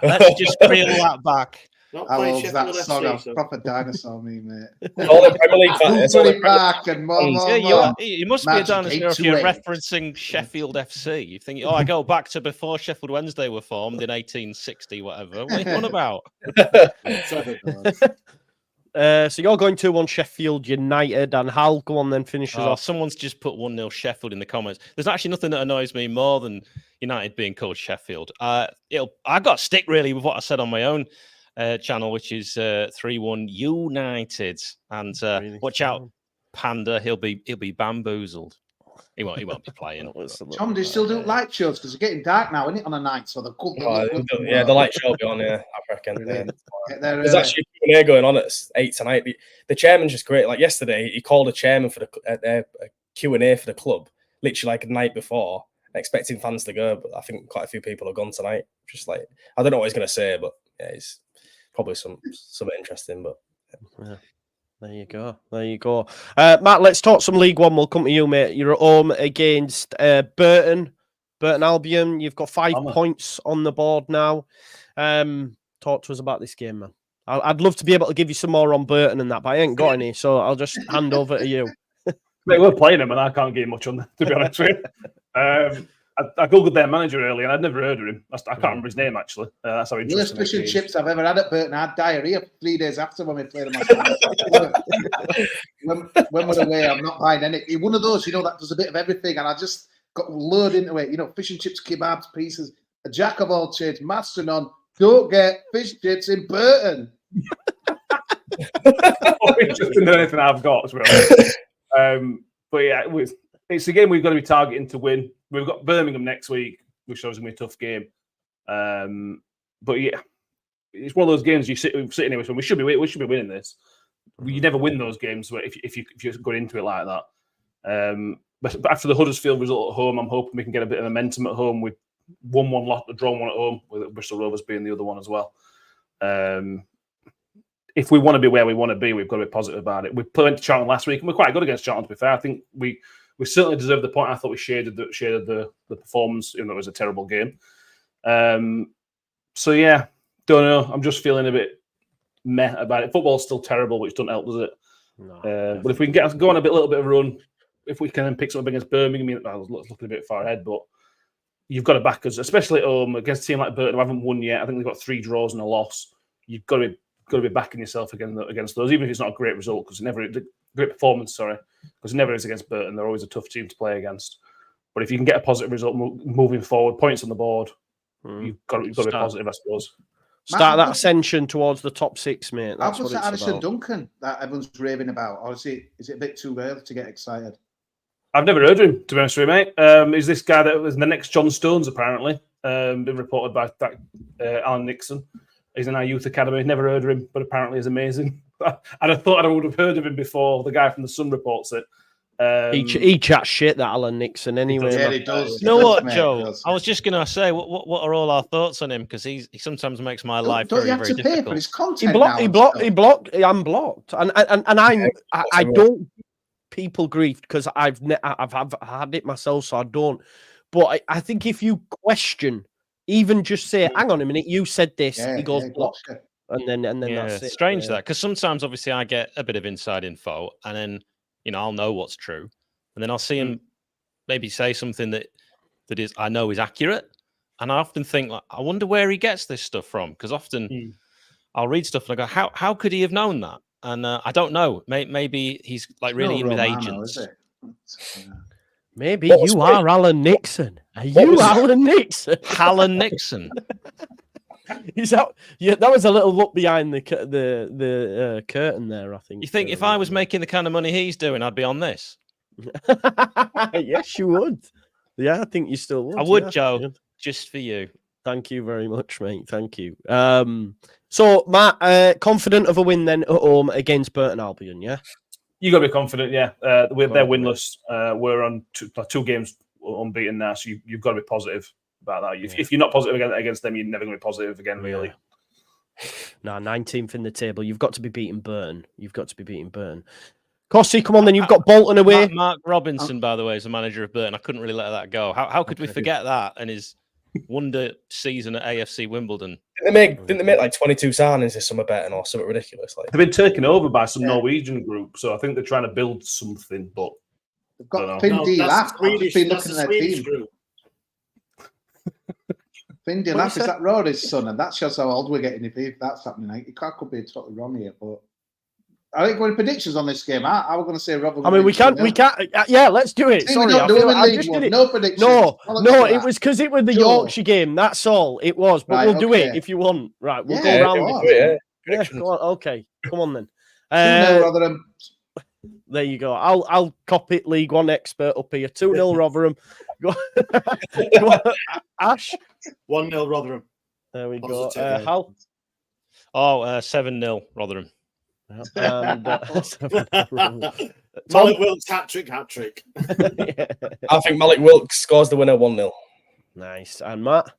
Let's just reel that back. I love that song. I'm proper dinosaur, me, mate. All the Premier League fans. Hillsbury Park and more. You must be a dinosaur if you're referencing Sheffield FC. You think, I go back to before Sheffield Wednesday were formed in 1860, whatever. What are you on about? So you're going 2-1 Sheffield United, and Hal, go on then, finishes off. Someone's just put 1-0 Sheffield in the comments. There's actually nothing that annoys me more than United being called Sheffield. I got stick really with what I said on my own channel, which is 3-1 United. And watch out, Panda. He'll be bamboozled. He won't be playing. Tom, do you still do light shows? Because it's getting dark now, isn't it, on a night? So the light show will be on here, I reckon. There's actually a Q&A going on at 8 tonight. The chairman's just great. Like yesterday, he called a chairman for the Q&A for the club, literally like the night before, expecting fans to go. But I think quite a few people have gone tonight. Just like, I don't know what he's going to say, but yeah, it's probably something interesting. But yeah. There you go. Matt, let's talk some League One. We'll come to you, mate. You're at home against Burton Albion. You've got 5 points on the board now. Talk to us about this game, man. I'd love to be able to give you some more on Burton and that, but I ain't got any, so I'll just hand over to you. Mate, we're playing them, and I can't give much on them, to be honest with you. I googled their manager earlier, and I'd never heard of him. I can't remember his name, actually. That's how interesting. Worst fish and chips I've ever had at Burton. I had diarrhea 3 days after when we played them. when we're away, I'm not buying any. One of those, that does a bit of everything, and I just got lured into it. Fish and chips, kebabs, pieces. A jack of all trades, master on. Don't get fish and chips in Burton. Interesting than anything I've got as well. But yeah, it's a game we've got to be targeting to win. we've got Birmingham next week, which is going to be a tough game. But yeah, it's one of those games you sitting here with. We should be winning this. You never win those games if you're going into it like that. But after the Huddersfield result at home, I'm hoping we can get a bit of momentum at home. We've won one lot, drawn one at home, with Bristol Rovers being the other one as well. If we want to be where we want to be, we've got to be positive about it. We played to Charlton last week, and we're quite good against Charlton, to be fair. I think we certainly deserve the point. I thought we shaded the performance, even though it was a terrible game. So yeah, don't know. I'm just feeling a bit meh about it. Football's still terrible, which doesn't help, does it? No. But if we can go on a little bit of a run, if we can pick something against Birmingham, I was looking a bit far ahead, but you've got to back us, especially at home against a team like Burton who haven't won yet. I think they've got 3 draws and a loss. You've got to be backing yourself against those, even if it's not a great result, because great performance, because it never is against Burton. They're always a tough team to play against. But if you can get a positive result moving forward, points on the board, you've got to be positive, I suppose. Start that ascension towards the top 6, mate. That's How was what that it's Addison about. Duncan that everyone's raving about? Or is it a bit too early to get excited? I've never heard of him, to be honest with you, mate. Is this guy that was the next John Stones, apparently? Been reported by Alan Nixon. He's in our youth academy. Never heard of him, but apparently he's amazing. I'd have thought I would have heard of him before. The guy from the Sun reports it. He chats shit, that Alan Nixon, anyway. Yeah, he does. You know He does, what, mate, Joe? he does. I was just going to say, what are all our thoughts on him? Because he sometimes makes my life Don't very, you have very to pay for difficult. his He content blocked. now He and blocked. stuff? He blocked. I'm blocked, and I don't people grief because I've had it myself, so I don't. But I think if you question, even just say, "Hang on a minute, you said this," Yeah, he goes yeah, block, gotcha. and then Yeah, that's it. strange Yeah. that, because sometimes obviously I get a bit of inside info, and then I'll know what's true, and then I'll see him maybe say something that is I know is accurate, and I often think, like, I wonder where he gets this stuff from, because often I'll read stuff and I go, how could he have known that? And I don't know. Maybe he's like really in with Romano, agents. is it? Maybe What was you great- are Alan Nixon. Are What you was- Alan Nixon? Alan Nixon. Is that? Yeah, that was a little look behind the curtain there. I think. You think if I was making the kind of money he's doing, I'd be on this? Yes, you would. Yeah, I think you still would. I would, yeah. Joe, Yeah. just for you. Thank you very much, mate. Thank you. So Matt, confident of a win then at home against Burton Albion, yeah? You got to be confident, yeah. They're Gotta be. winless. We're on 2 games unbeaten now, so you've got to be positive about that. If you're not positive against them, you're never going to be positive again, really. Nah, 19th in the table. You've got to be beating Burton. Cossey, come on then. You've got Bolton away. Mark Robinson, by the way, is the manager of Burton. I couldn't really let that go. How could we forget that and his wonder season at AFC Wimbledon? Didn't they make like 22 signings this summer betting or something ridiculous? Like, They've been taken over by some Norwegian group, so I think they're trying to build something, but They've got No, Finn D. Laff. I've Swedish, just been that's looking the at their Swedish team. group. Finn D. What Laff is is that Rory's son, and that shows how old we're getting if that's happening. I could be totally wrong here, but I think we're predictions on this game. I was going to say Robin. I mean, we can't. Yeah, let's do it. See, Sorry, we don't I do feel- them in I League just One. did it. No predictions. No, Bollocks to it that. was because it was the Joe. Yorkshire game. That's all it was. But Right, we'll do it okay. if you want. Right, we'll Yeah, go around. go on. yeah. Yeah, go on. Okay, come on then. 2-0 Rotherham. There you go. I'll copy League One expert up here. 2-0 Rotherham. Go on. Ash. 1-0 Rotherham. There we go. Positive. Hal. 7-0 Rotherham. And, Malik Wilkes hat-trick. I think Malik Wilkes scores the winner 1-0. Nice. And Matt.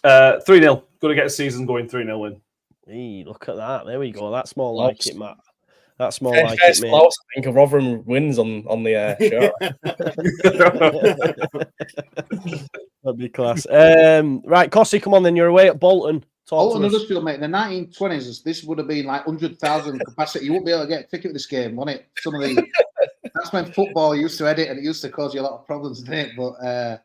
3-0. Got to get a season going 3-0 win. Hey, look at that. There we go. That's more like it, Matt. That's more Fair like it, mate. close. I think if Rotherham wins on the show. That'd be class. Right, Cossey, come on then. You're away at Bolton. Talk Bolton to us. Huddersfield, mate. In the 1920s, this would have been like 100,000 capacity. You wouldn't be able to get a ticket to this game, wouldn't it? Some of the that's when football used to edit and it used to cause you a lot of problems, didn't it? But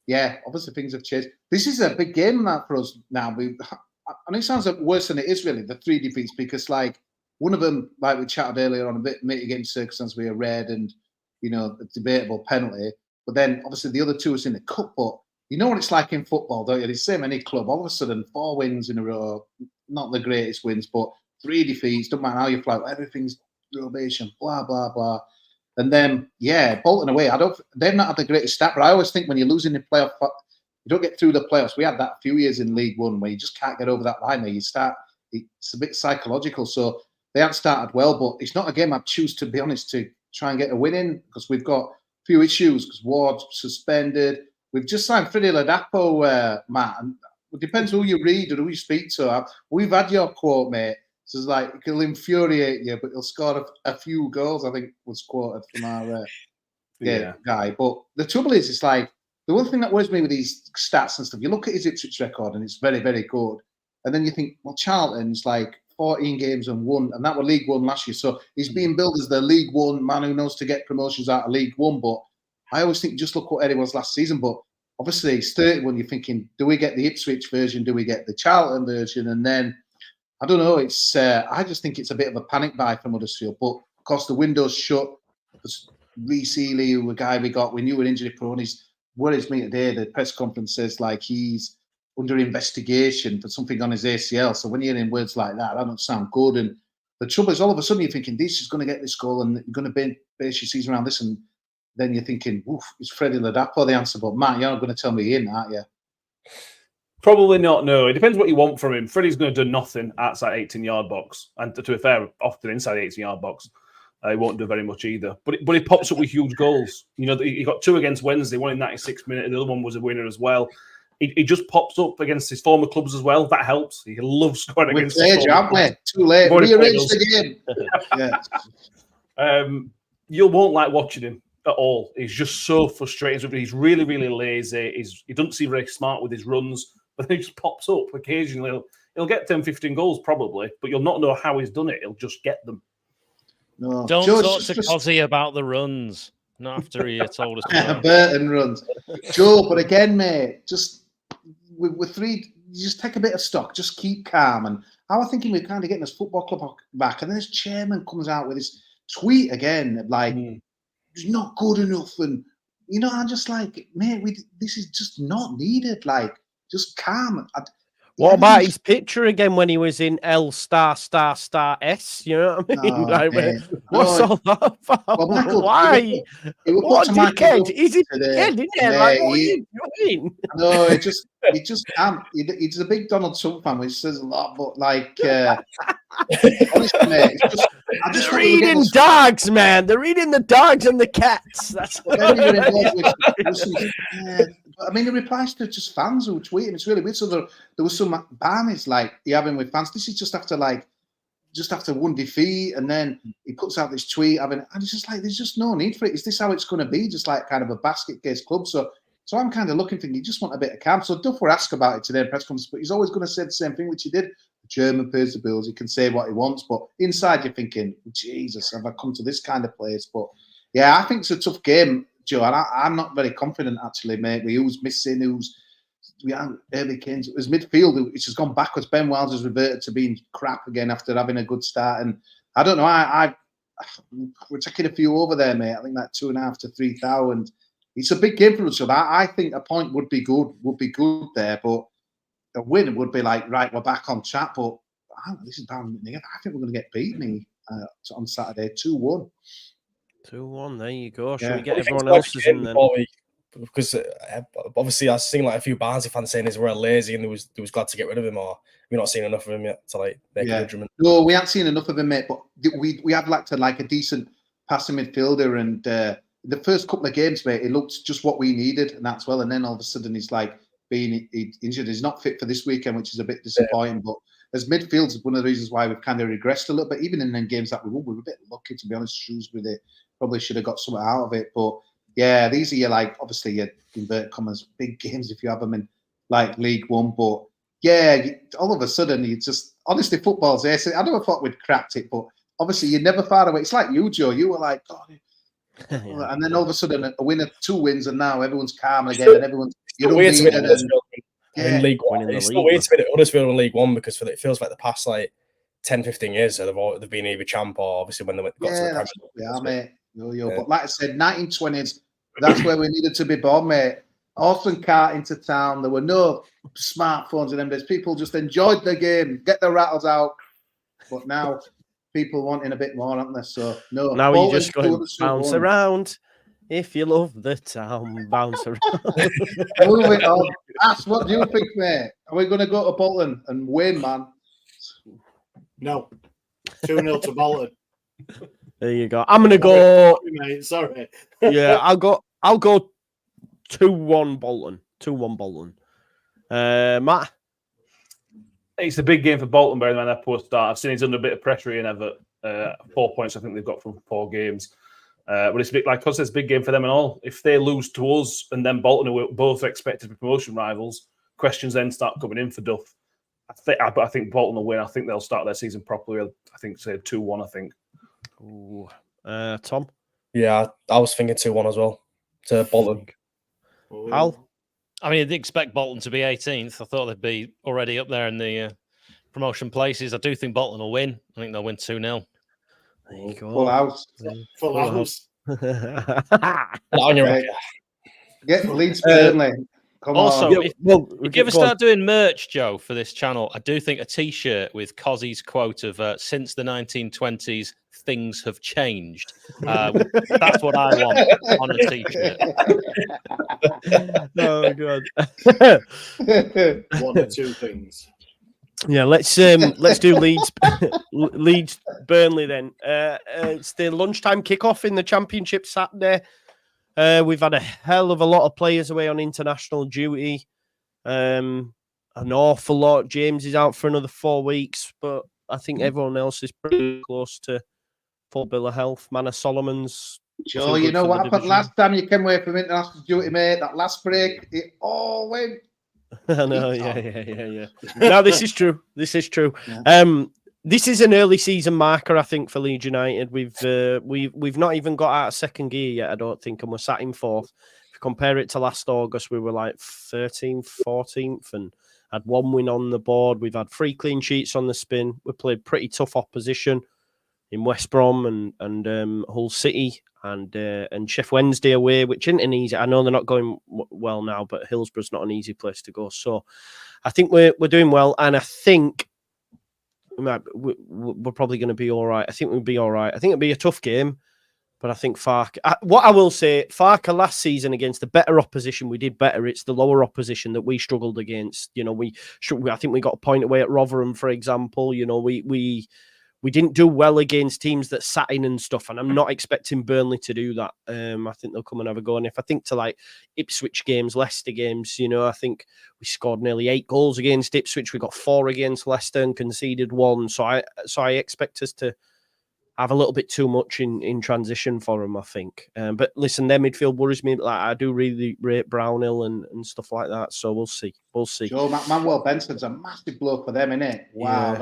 yeah, obviously things have changed. This is a big game that for us now. And it sounds worse than it is really. The 3 defeats because like one of them, like we chatted earlier on, a bit mitigating circumstance with a red and a debatable penalty. But then obviously the other 2 is in the cup. But you know what it's like in football, don't you? It's the same any club. All of a sudden, 4 wins in a row, not the greatest wins, but 3 defeats. Don't matter how you fly, everything's relegation. Blah blah blah. And then, Bolton away. They've not had the greatest stat, but I always think when you're losing the playoff, you don't get through the playoffs. We had that a few years in League One where you just can't get over that line there. It's a bit psychological. So they haven't started well, but it's not a game I'd choose, to be honest, to try and get a win in, because we've got a few issues, because Ward's suspended. We've just signed Freddie Ladapo, Matt, and it depends who you read or who you speak to. We've had your quote, mate. So it's like, he'll infuriate you, but he'll score a few goals, I think was quoted from our guy. But the trouble is, it's like, the one thing that worries me with these stats and stuff, you look at his Ipswich record and it's very, very good. And then you think, well, Charlton's like 14 games and won, and that were League One last year. So he's being billed as the League One man who knows to get promotions out of League One. But I always think, just look what Eddie was last season. But obviously, he's 31. You're thinking, do we get the Ipswich version? Do we get the Charlton version? And then, I don't know. It's I just think it's a bit of a panic buy from Huddersfield. But of course, the window's shut. Because Reece Ely, who a guy we knew were injury prone. He's worries me today. The press conference says like he's under investigation for something on his ACL. So when you're hearing words like that don't sound good. And the trouble is, all of a sudden you're thinking this is going to get this goal, and you're going to base your season around this, and then you're thinking, oof, is Freddie Ladapo the answer? But Matt, you're not going to tell me in, aren't you? Probably not, no. It depends what you want from him. Freddie's going to do nothing outside 18-yard box. And to be fair, often inside the 18-yard box. He won't do very much either. But he pops up with huge goals. You know, he got 2 against Wednesday, one in 96 minutes, the other one was a winner as well. He just pops up against his former clubs as well. That helps. He loves scoring against his former clubs. Too late. Rearrange the game. You won't like watching him at all. He's just so frustrating. He's really, really lazy. He doesn't seem very smart with his runs. But then he just pops up occasionally. He'll get 10, 15 goals probably, but you'll not know how he's done it. He'll just get them. No. Don't talk to Cozzy about the runs. Not after he told us. Burton runs. Joe, but again, mate, just with 3, you just take a bit of stock. Just keep calm. And I was thinking we're kind of getting this football club back. And then this chairman comes out with this tweet again, like, it's not good enough. And, you know, I'm just like, mate, this is just not needed. Like, just calm. What about his picture again when he was in L ********? You know what I mean? Like, what's all that about? Well, Michael, why? What dickhead? Is it dead, isn't it? Like, what are you doing? No, he just can't. He's a big Donald Trump fan, which says a lot, but like, honestly, mate, they're eating dogs, man. They're eating the dogs and the cats. That's I mean, he replies to just fans who tweet him. It's really weird. So there was some banners like he having with fans. This is just after one defeat, and then he puts out this tweet and it's just like there's just no need for it. Is this how it's going to be? Just like kind of a basket case club. So I'm kind of thinking you just want a bit of calm. So Duff were asked about it today in press conference, but he's always going to say the same thing, which he did. The German pays the bills. He can say what he wants, but inside you're thinking, Jesus, have I come to this kind of place? But yeah, I think it's a tough game, Joe, and I'm not very confident actually, mate. Who's missing? We have early Kane's. It was midfield which has gone backwards. Ben Wiles has reverted to being crap again after having a good start, and I don't know. We're taking a few over there, mate. I think that 2.5 to 3,000. It's a big game for us. So I think a point would be good there, but a win would be like, right, we're back on track. But this is bound. I think we're going to get beaten on Saturday, 2-1. 2-1, there you go. Should we get everyone else's in then? Because obviously I've seen like a few Barnsley fans saying he's real lazy and they was glad to get rid of him, or we've not seen enough of him yet to like make a judgment. No, we haven't seen enough of him, mate. But we have lacked a decent passing midfielder, and the first couple of games, mate, it looked just what we needed, and that's well. And then all of a sudden he's like being injured. He's not fit for this weekend, which is a bit disappointing. But as midfield is one of the reasons why we've kind of regressed a little bit. Even in the games that we won, we were a bit lucky, to be honest. Shrewsbury, they probably should have got something out of it, but. Yeah, these are obviously your inverted commas big games if you have them in like League One. But yeah, all of a sudden you just honestly football's ace. I never thought we'd cracked it, but obviously you're never far away. It's like you, Joe. You were like, God, and then all of a sudden a winner, 2 wins, and now everyone's calm again, and everyone's It's in League One. It's still weird to be at Huddersfield in League One because it feels like the past like 10, 15 years they've been either champ or obviously when they got to the Premier League. Mate. But like I said, 1920s. That's where we needed to be born, mate. Orphan cart into town. There were no smartphones in them days. People just enjoyed the game, get the rattles out. But now people wanting a bit more, aren't they? So no. Now you Bolton's just two going of the two bounce won. around. If you love the town, bounce around. Move it on. Ash, what do you think, mate? Are we going to go to Bolton and win, man? No. 2-0 to Bolton. There you go. I'm gonna go. Sorry, mate. Sorry. Yeah, I'll go 2-1 Bolton. 2-1 Bolton. Matt. It's a big game for Bolton, bearing in mind their poor start. I've seen he's under a bit of pressure in Everett. 4 points, I think they've got from 4 games. But it's a bit like, because it's a big game for them and all. If they lose to us and then Bolton, who are both expected to be promotion rivals, questions then start coming in for Duff. But I think Bolton will win. I think they'll start their season properly. I think, say 2-1, I think. Ooh. Tom? Yeah, I was thinking 2-1 as well to Bolton. Al? I mean, I didn't expect Bolton to be 18th. I thought they'd be already up there in the promotion places. I do think Bolton will win. I think they'll win 2-0. There you go. Full house. Full house. On your Right. Get Leeds Burnley. Come Also, on. if, Well, if you ever go on. start doing merch, Joe, for this channel, I do think a T-shirt with Cozzy's quote of "Since the 1920s, things have changed." That's what I want on a T-shirt. Oh god. 1 or 2 things. Yeah, let's do Leeds Burnley then. It's the lunchtime kickoff in the Championship Saturday. We've had a hell of a lot of players away on international duty. An awful lot. James is out for another 4 weeks, but I think everyone else is pretty close to full bill of health. Manor Solomon's. Joe, you know what happened last time you came away from international duty, mate? That last break, it all went. I know, yeah. No, this is true. This is true. Yeah. This is an early season marker, I think, for Leeds United. We've not even got out of second gear yet, I don't think, and we're sat in 4th. If you compare it to last August, we were like 13th, 14th, and had 1 win on the board. We've had 3 clean sheets on the spin. We played pretty tough opposition in West Brom and Hull City and Sheff Wednesday away, which isn't an easy. I know they're not going well now, but Hillsborough's not an easy place to go. So I think we're doing well, and I think we're probably going to be all right. I think we'll be all right. I think it'll be a tough game, but I think Farke. What I will say, Farke last season against the better opposition, we did better. It's the lower opposition that we struggled against. You know, I think we got a point away at Rotherham, for example. You know, we didn't do well against teams that sat in and stuff, and I'm not expecting Burnley to do that. I think they'll come and have a go. And if I think to like Ipswich games, Leicester games, you know, I think we scored nearly 8 goals against Ipswich. We got 4 against Leicester and conceded 1. So I expect us to have a little bit too much in transition for them, I think. But listen, their midfield worries me. Like I do really rate Brownhill and stuff like that. So we'll see. Joe, Manuel Benson's a massive blow for them, isn't it? Wow,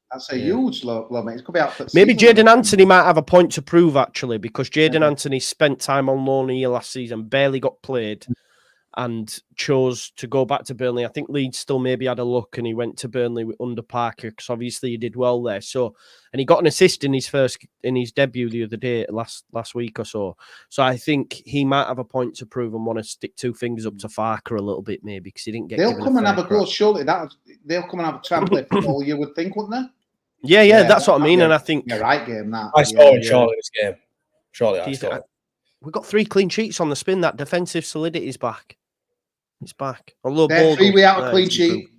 that's a huge blow, mate. It's going to be out for maybe season. Jadon Anthony might have a point to prove, actually, because Jadon Anthony spent time on loan here last season, barely got played, and chose to go back to Burnley. I think Leeds still maybe had a look, and he went to Burnley under Parker because obviously he did well there. So, and he got an assist in his debut the other day, last week or so. So I think he might have a point to prove and want to stick 2 fingers up to Farke a little bit, maybe, because he didn't get. They'll come and have a go, surely. They'll come and have a try and play football, you would think, wouldn't they? Yeah, that's what I mean. And I think you're right, game that. I scored surely this game. Surely I scored. We've got 3 clean sheets on the spin. That defensive solidity is back. It's back. Although they're 3 without a clean sheet.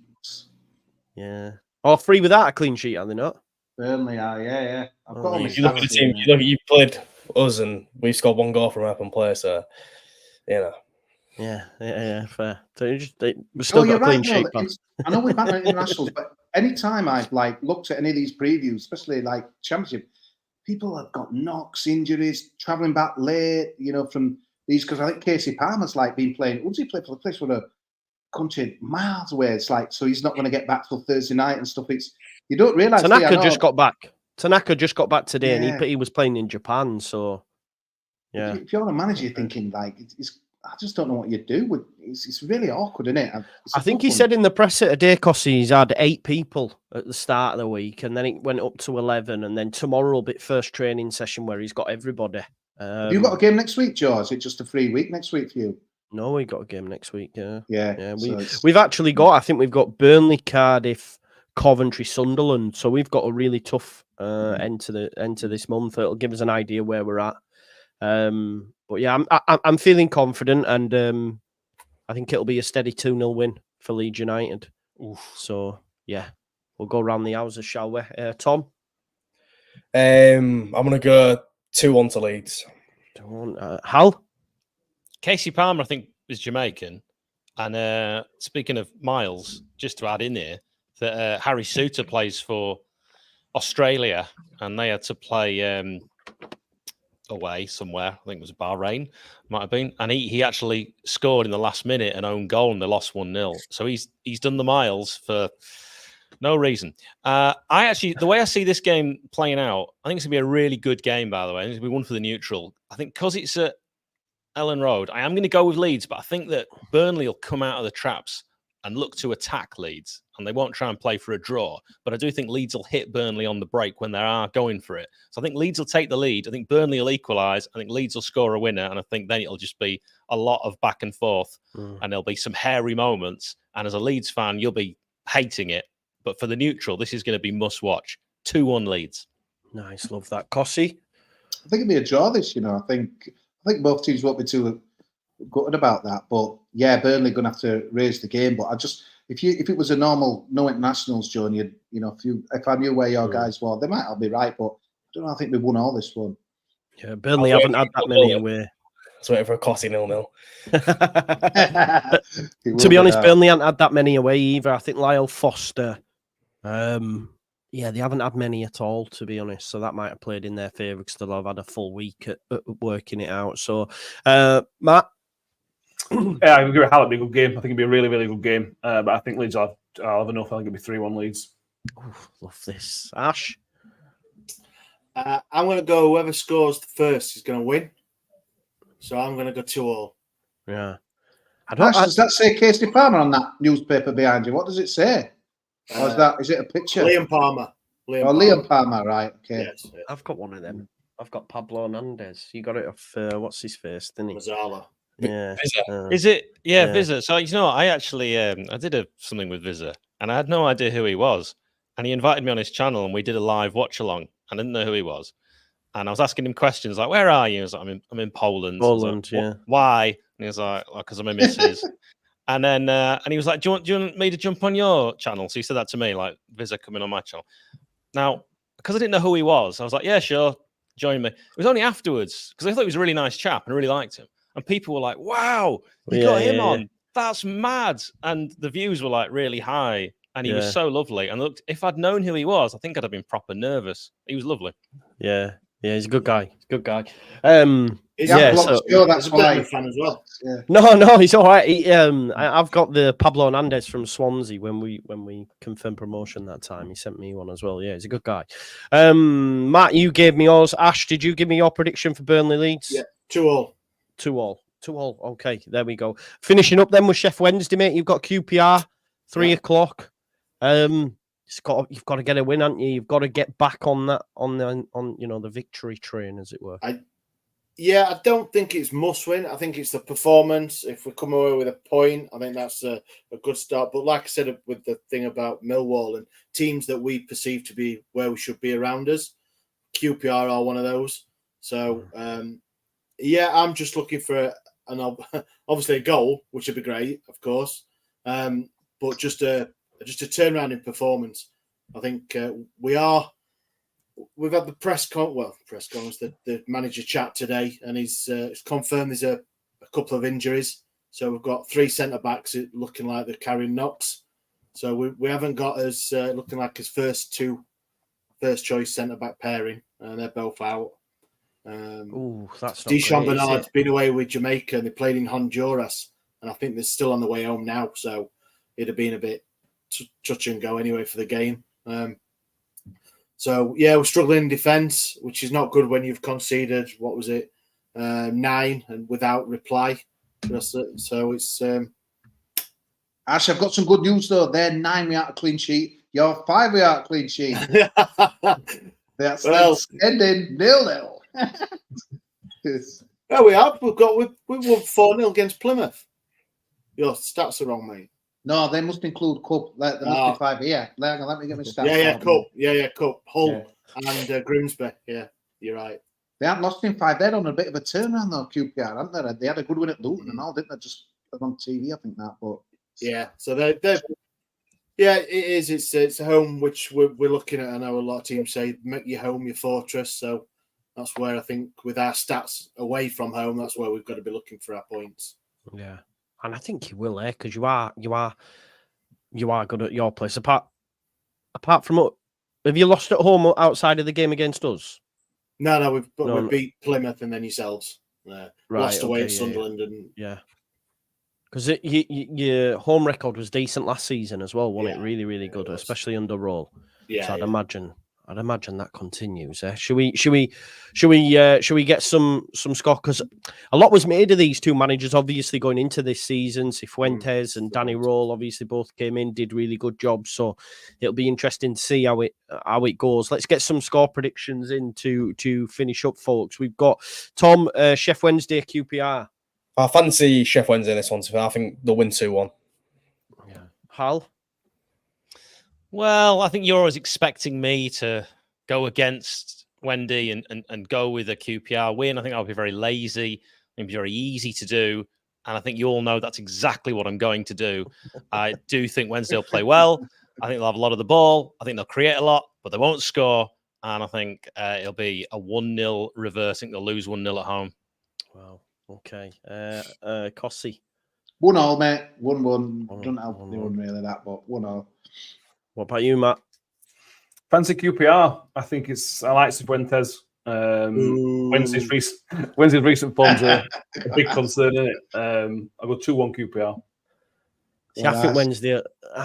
Yeah. Or 3 without a clean sheet, are they not? Burnley are, yeah. I've got If you look at the team, you played us and we've scored 1 goal from open play, so you know. Yeah, fair. So we still got a clean sheet. I know we've had internationals, but anytime I've looked at any of these previews, especially like Championship, people have got knocks, injuries, travelling back late, you know, from these, because I think Casey Palmer's been playing. Who's he play for the place with a country miles away? It's so he's not going to get back till Thursday night and stuff. You don't realise. Tanaka just got back. Tanaka just got back today, and he was playing in Japan. So yeah, if you're the manager, you're thinking I just don't know what you'd do. It's really awkward, isn't it? I think he said in the press at Adekossi he's had 8 people at the start of the week, and then it went up to 11, and then tomorrow will be first training session where he's got everybody. Have you got a game next week, Joe? Is it just a free week next week for you? No, we got a game next week. Yeah. Yeah. We've actually got. I think we've got Burnley, Cardiff, Coventry, Sunderland. So we've got a really tough end to this month. It'll give us an idea where we're at. But yeah, I'm feeling confident, and I think it'll be a steady 2-0 win for Leeds United. Oof. So yeah, we'll go round the houses, shall we? Tom? I'm going to go 2-1 to Leeds. Hal? Casey Palmer, I think, is Jamaican. And speaking of Miles, just to add in here, that Harry Souttar plays for Australia, and they had to play away somewhere. I think it was Bahrain, might have been. And he actually scored in the last minute an own goal, and they lost 1-0. So he's done the miles for no reason. The way I see this game playing out, I think it's gonna be a really good game. By the way, it's gonna be one for the neutral. I think because it's at Ellen Road, I am going to go with Leeds, but I think that Burnley will come out of the traps and look to attack Leeds, and they won't try and play for a draw. But I do think Leeds will hit Burnley on the break when they are going for it. So I think Leeds will take the lead. I think Burnley will equalise. I think Leeds will score a winner, and I think then it'll just be a lot of back and forth, and there'll be some hairy moments. And as a Leeds fan, you'll be hating it. But for the neutral, this is going to be must-watch. 2-1 Leeds. Nice, love that. Cossie? I think it'd be a draw this, I think both teams won't be too gutted about that. But yeah, Burnley going to have to raise the game. But if it was a normal no internationals, John, if I knew where your guys were, they might all be right. But I don't know. I think we won all this one. Yeah, Burnley haven't had that many away. Let's wait for a Cossie 0-0. To be honest, Burnley haven't had that many away either. I think Lyle Foster. Yeah, they haven't had many at all, to be honest. So that might have played in their favour because they'll have had a full week at working it out. So, Matt? Yeah, I agree with Hal. It'll be a good game. I think it'll be a really, really good game. But I think Leeds will have enough. I think it'll be 3-1 Leeds. Love this. Ash? I'm going to go whoever scores first is going to win. So I'm going to go 2-2. Yeah. Does that say Casey Palmer on that newspaper behind you? What does it say? Or is it a picture? Liam Palmer. Liam Palmer, right? Okay. Yes. I've got one of them. I've got Pablo Hernandez. You got it off, what's his face, didn't he? Mazzala. Yeah. Is it? Yeah, Yeah. Vizza. So, I actually, I did something with Vizza, and I had no idea who he was. And he invited me on his channel, and we did a live watch-along. I didn't know who he was. And I was asking him questions like, where are you? He was like, I'm in Poland. Poland, like, yeah. Why? And he was like, because I'm a missus. And then and he was like, do you want me to jump on your channel? So he said that to me, like, Vizza coming on my channel. Now, because I didn't know who he was, I was like, yeah, sure, join me. It was only afterwards, because I thought he was a really nice chap and I really liked him. And people were like, wow, you got him on. That's mad. And the views were like really high. And he was so lovely. And look, if I'd known who he was, I think I'd have been proper nervous. He was lovely. Yeah, he's a good guy. That's why. Fan as well. Yeah. No, he's all right. I've got the Pablo Hernandez from Swansea when we confirmed promotion that time. He sent me one as well. Yeah, he's a good guy. Matt, you gave me yours. Ash, did you give me your prediction for Burnley Leeds? Yeah, 2-2. 2-2. Okay, there we go. Finishing up then with Chef Wednesday, mate. You've got QPR, 3 o'clock. You've got to get a win, haven't you? You've got to get back on that on the victory train, as it were. I don't think it's must win. I think it's the performance. If we come away with a point, I think that's a good start. But like I said with the thing about Millwall and teams that we perceive to be where we should be around us, QPR are one of those. So I'm just looking for obviously a goal, which would be great, of course. But just a turnaround in performance. I think we've had the press conference, the manager chat today, and he's confirmed there's a couple of injuries. So we've got 3 centre backs looking like they're carrying knocks. So we haven't got us looking like his first choice centre back pairing, and they're both out. That's Deshaun Bernard's been away with Jamaica, and they played in Honduras, and I think they're still on the way home now. So it'd have been a bit touch and go anyway for the game. We're struggling in defence, which is not good when you've conceded, 9 and without reply. So it's... Ash, I've got some good news, though. They're 9 without a clean sheet. You're 5 without a clean sheet. That's ending 0-0. No, we have. We won 4-0 against Plymouth. Your stats are wrong, mate. No, they must include cup. Like, there must be 5 here. Let me get my stats. Yeah, out. cup. Hull Yeah. and Grimsby. Yeah, you're right. They haven't lost in 5. They're on a bit of a turnaround though, QPR, haven't they? They had a good win at Luton and all, didn't they? Just on TV, I think that. But Yeah, so they're yeah, it is. It's a home which we're looking at. I know a lot of teams say make your home your fortress. So that's where I think with our stats away from home, that's where we've got to be looking for our points. Yeah, and I think you will, because you are good at your place. Apart from, have you lost at home outside of the game against us? No, we beat Plymouth and then yourselves. Lost away at Sunderland and because your home record was decent last season as well, wasn't it? Really, really good, especially under Roll. Yeah, so I'd imagine that continues. Should we get some score? Because a lot was made of these two managers, obviously going into this season. Cifuentes and Danny Roll obviously both came in, did really good jobs. So it'll be interesting to see how it goes. Let's get some score predictions in to finish up, folks. We've got Tom, Chef Wednesday, QPR. I fancy Chef Wednesday this one. I think they'll win 2-1. Yeah, Hal. Well, I think you're always expecting me to go against Wendy and go with a QPR win. I think I'll be very lazy. It'll be very easy to do. And I think you all know that's exactly what I'm going to do. I do think Wednesday will play well. I think they'll have a lot of the ball. I think they'll create a lot, but they won't score. And I think it'll be a 1-0 reverse. I think they'll lose 1-0 at home. Wow. Okay. Cossie. 1-0, mate. 1-1. Don't help anyone really that, but 1-0. What about you, Matt? Fancy QPR. I think I like Cifuentes. Wednesday's recent form's a big concern, isn't it? I'll go 2-1 QPR. See, I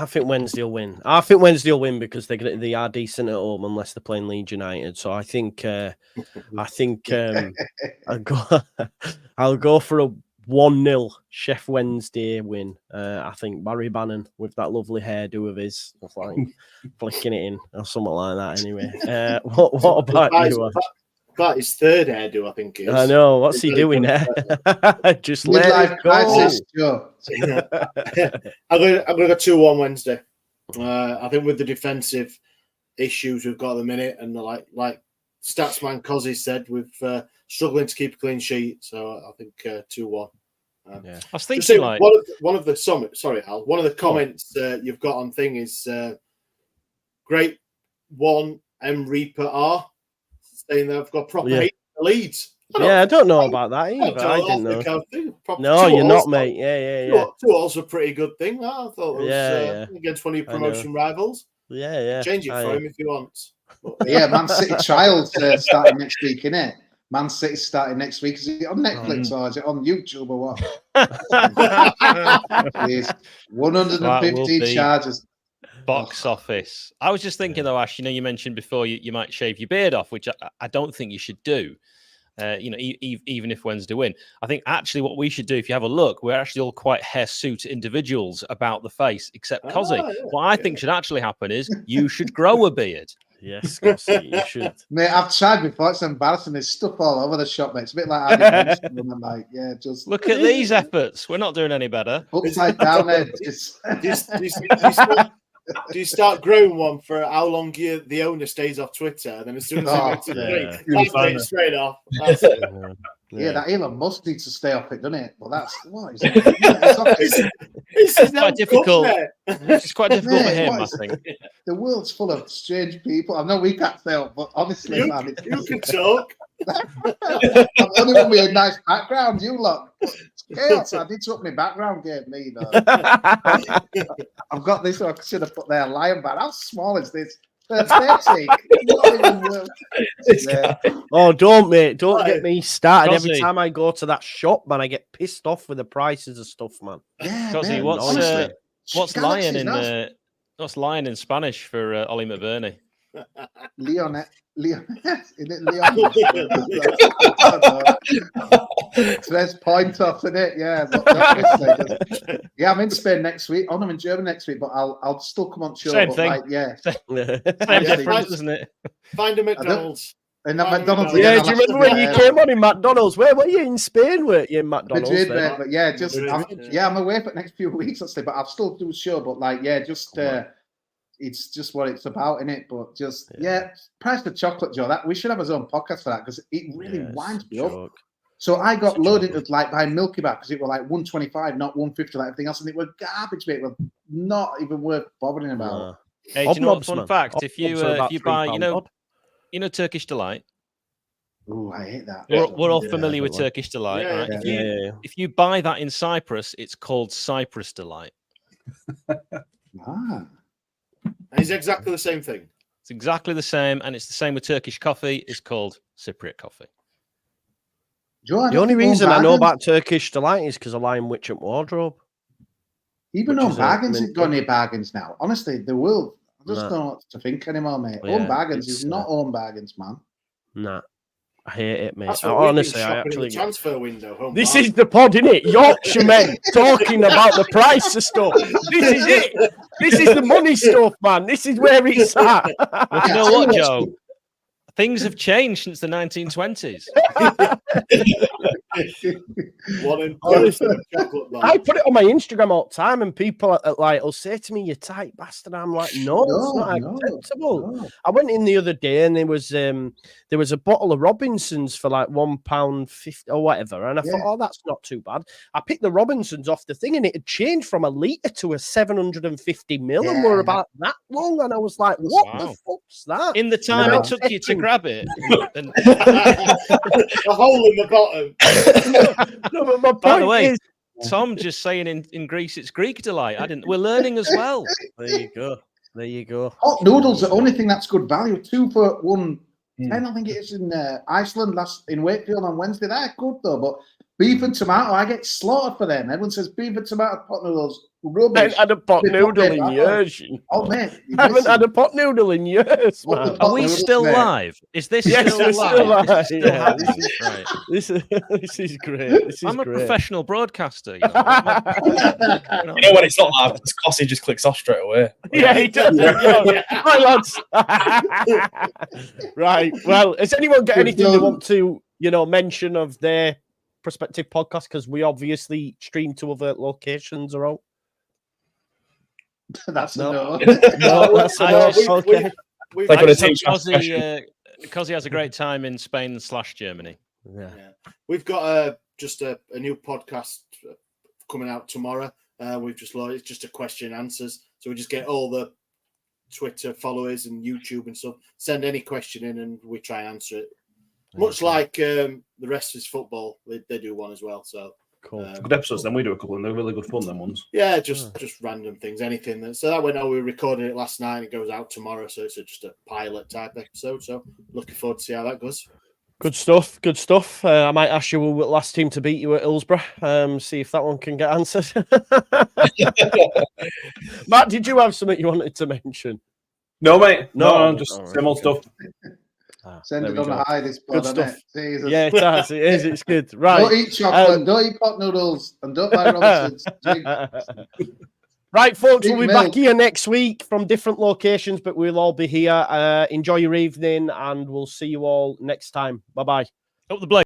think Wednesday will win. I think Wednesday will win because they are decent at home unless they're playing Leeds United. So I think I'll go for a 1-0 Chef Wednesday win. I think Barry Bannon with that lovely hairdo of his, like flicking it in or something like that. Anyway, what about you? Got his third hairdo, I think. It is. I know. What's he doing there? Just let it go. I'm going to go 2-1 Wednesday. I think with the defensive issues we've got at the minute, and like Statsman Cozzy said, we've struggling to keep a clean sheet. So I think 2-1. Yeah. I was thinking like one of the comments you've got on thing is great one M Reaper R saying they've got proper hate for Leeds. I don't know about that either. I didn't know. No, you're not, mate. Yeah. 2-0's a pretty good thing. I thought it was against one of your promotion rivals. Yeah. Change it for him if you want. Yeah, Man City trials starting next week, innit? Man City starting next week. Is it on Netflix or is it on YouTube or what? 150 charges. Box office. I was just thinking though, Ash, you mentioned before you might shave your beard off, which I don't think you should do. Even if Wednesday win, I think actually what we should do, if you have a look, we're actually all quite hirsute individuals about the face, except Cozzy. What I think should actually happen is you should grow a beard. Yes, Cossie, you should. Mate, I've tried before. It's embarrassing. There's stuff all over the shop, mate. It's a bit like I'm like, just look at these efforts. We're not doing any better. Upside down, Ed. Do you start growing one for how long the owner stays off Twitter? And then as soon as it straight off. That's it. Yeah, that Elon Musk needs to stay off it, doesn't it? Well, that's what is it? It's quite difficult. It's quite difficult for him, I think. The world's full of strange people. I know we can't stay up, but honestly, man, you can talk. I'm only one with a nice background. You lot, it's chaos. I need to up my background game, me though. I've got this. I should have put there lion band. How small is this? Oh, don't, mate. Don't get me started. Every time I go to that shop, man, I get pissed off with the prices of stuff, man. Yeah, Cozzy, what's lion in Spanish for Ollie McBurney? Leonet. Is it Leon? There's point off in it, yeah. Yeah, I'm in Spain next week. I'm in Germany next week, but I'll still come on show. Same thing. Same difference, isn't it? Find a McDonald's. And at Oh, McDonald's no. again. Yeah, I do you laughed remember when at you it. came on in McDonald's? Where were you in Spain? Were you in McDonald's? Madrid, then? mate, but yeah, just Madrid. I'm away for the next few weeks, actually, but I'll still do a show. But like, yeah, just it's just what it's about, in it. But just price for chocolate, Joe. That we should have his own podcast for that because it really Yeah, it's winds a me up. joke. So I got It's a loaded joke. with like buying Milky Bar because it were like 125, not 150, like everything else, and it were garbage, mate. It were not even worth bothering about. Nah. Hey, do you know what? Hobnobs, Fun man. fact: if you Hobnobs are about if you buy, £3 odd. you know Turkish Delight. Ooh, I hate that. We're all Yeah, familiar with definitely. Turkish Delight, Yeah, right? yeah. If you buy that in Cyprus, it's called Cyprus Delight. Ah. And it's exactly the same thing. It's exactly the same, and it's the same with Turkish coffee. It's called Cypriot coffee. Joe, I The don't only think Home reason I know Bargains- about Turkish Delight is because of Lion Witch and Wardrobe. Even which on is a bargains, mint ain't got any bargains now. Honestly, the world, I just Nah. don't know what to think anymore, mate. Yeah, Home bargains it's, is not home bargains, man. Nah, I hate it, mate. That's I, what we've honestly, been I shopping in actually. the transfer window. Home This Bargains. is the pod, innit? Yorkshire men talking about the price of stuff. This is it. This is the money stuff, man. This is where it's at. Well, you Yeah, know tell what, you Joe? Things have changed since the 1920s. One and Honestly. chocolate bar. I put it on my Instagram all the time, and people like will say to me, "You tight bastard." I'm like, "No, it's not acceptable." no. I went in the other day, and there was a bottle of Robinsons for like £1.50 or whatever, and I thought, Yeah. "Oh, that's not too bad." I picked the Robinsons off the thing, and it had changed from a litre to a 750ml, and we're Yeah. about that long. And I was like, "What Wow. the fuck's that?" In the time I'm it took you to thinking- grab it. And A hole in the bottom. No, but my by the point way, is, Tom just saying in Greece it's Greek delight. I didn't. We're learning as well. there you go. There you go. Hot noodles, the only thing that's good value. 2 for 1 Mm. 10, I think it is in Iceland in Wakefield on Wednesday. They're good though, but beef and tomato, I get slaughtered for them. Everyone says beef and tomato pot noodles, I rubbish. haven't had a pot They put noodle it in back years. Oh mate, I haven't had a pot noodle in years, What the man. Are we noodles, still mate. live? Is this Yes, still we're live? still live. This is still Yeah, happening. Right. This is great. This is I'm a great. professional broadcaster. You know. What's going on? You know when it's not live, because Cossie just clicks off straight away. Yeah, he does. Hi, lads. Right. Well, has anyone got anything they want to, mention of their prospective podcast? Because we obviously stream to other locations or all. That's No. no. No, that's I enough. just- Okay. We've Like I on a just hope team transfer Cosy has a great time in Spain / Germany. Yeah. We've got just a new podcast coming out tomorrow. We've just loaded. It's just a question and answers. So we just get all the Twitter followers and YouTube and stuff. Send any question in, and we try and answer it. Much like the rest is football, they do one as well. So Cool. Good episodes. Then we do a couple, and they're really good fun. Them ones. yeah, just random things, anything. So that went out. We recorded it last night. It goes out tomorrow. So it's just a pilot type episode. So looking forward to see how that goes. Good stuff. Good stuff. I might ask you what last team to beat you at Hillsborough. See if that one can get answered. Matt, did you have something you wanted to mention? No, mate. No. No, just All right, same old okay. stuff. Send There it we on go. the high this Good pod, stuff. Jesus. Yeah, it does. It is. It's good. Right. Don't eat chocolate, don't eat pot noodles, and don't buy Robinsons. Drink Right, folks, we'll Drink be milk. back here next week from different locations, but we'll all be here. Enjoy your evening, and we'll see you all next time. Bye-bye. Up the blade.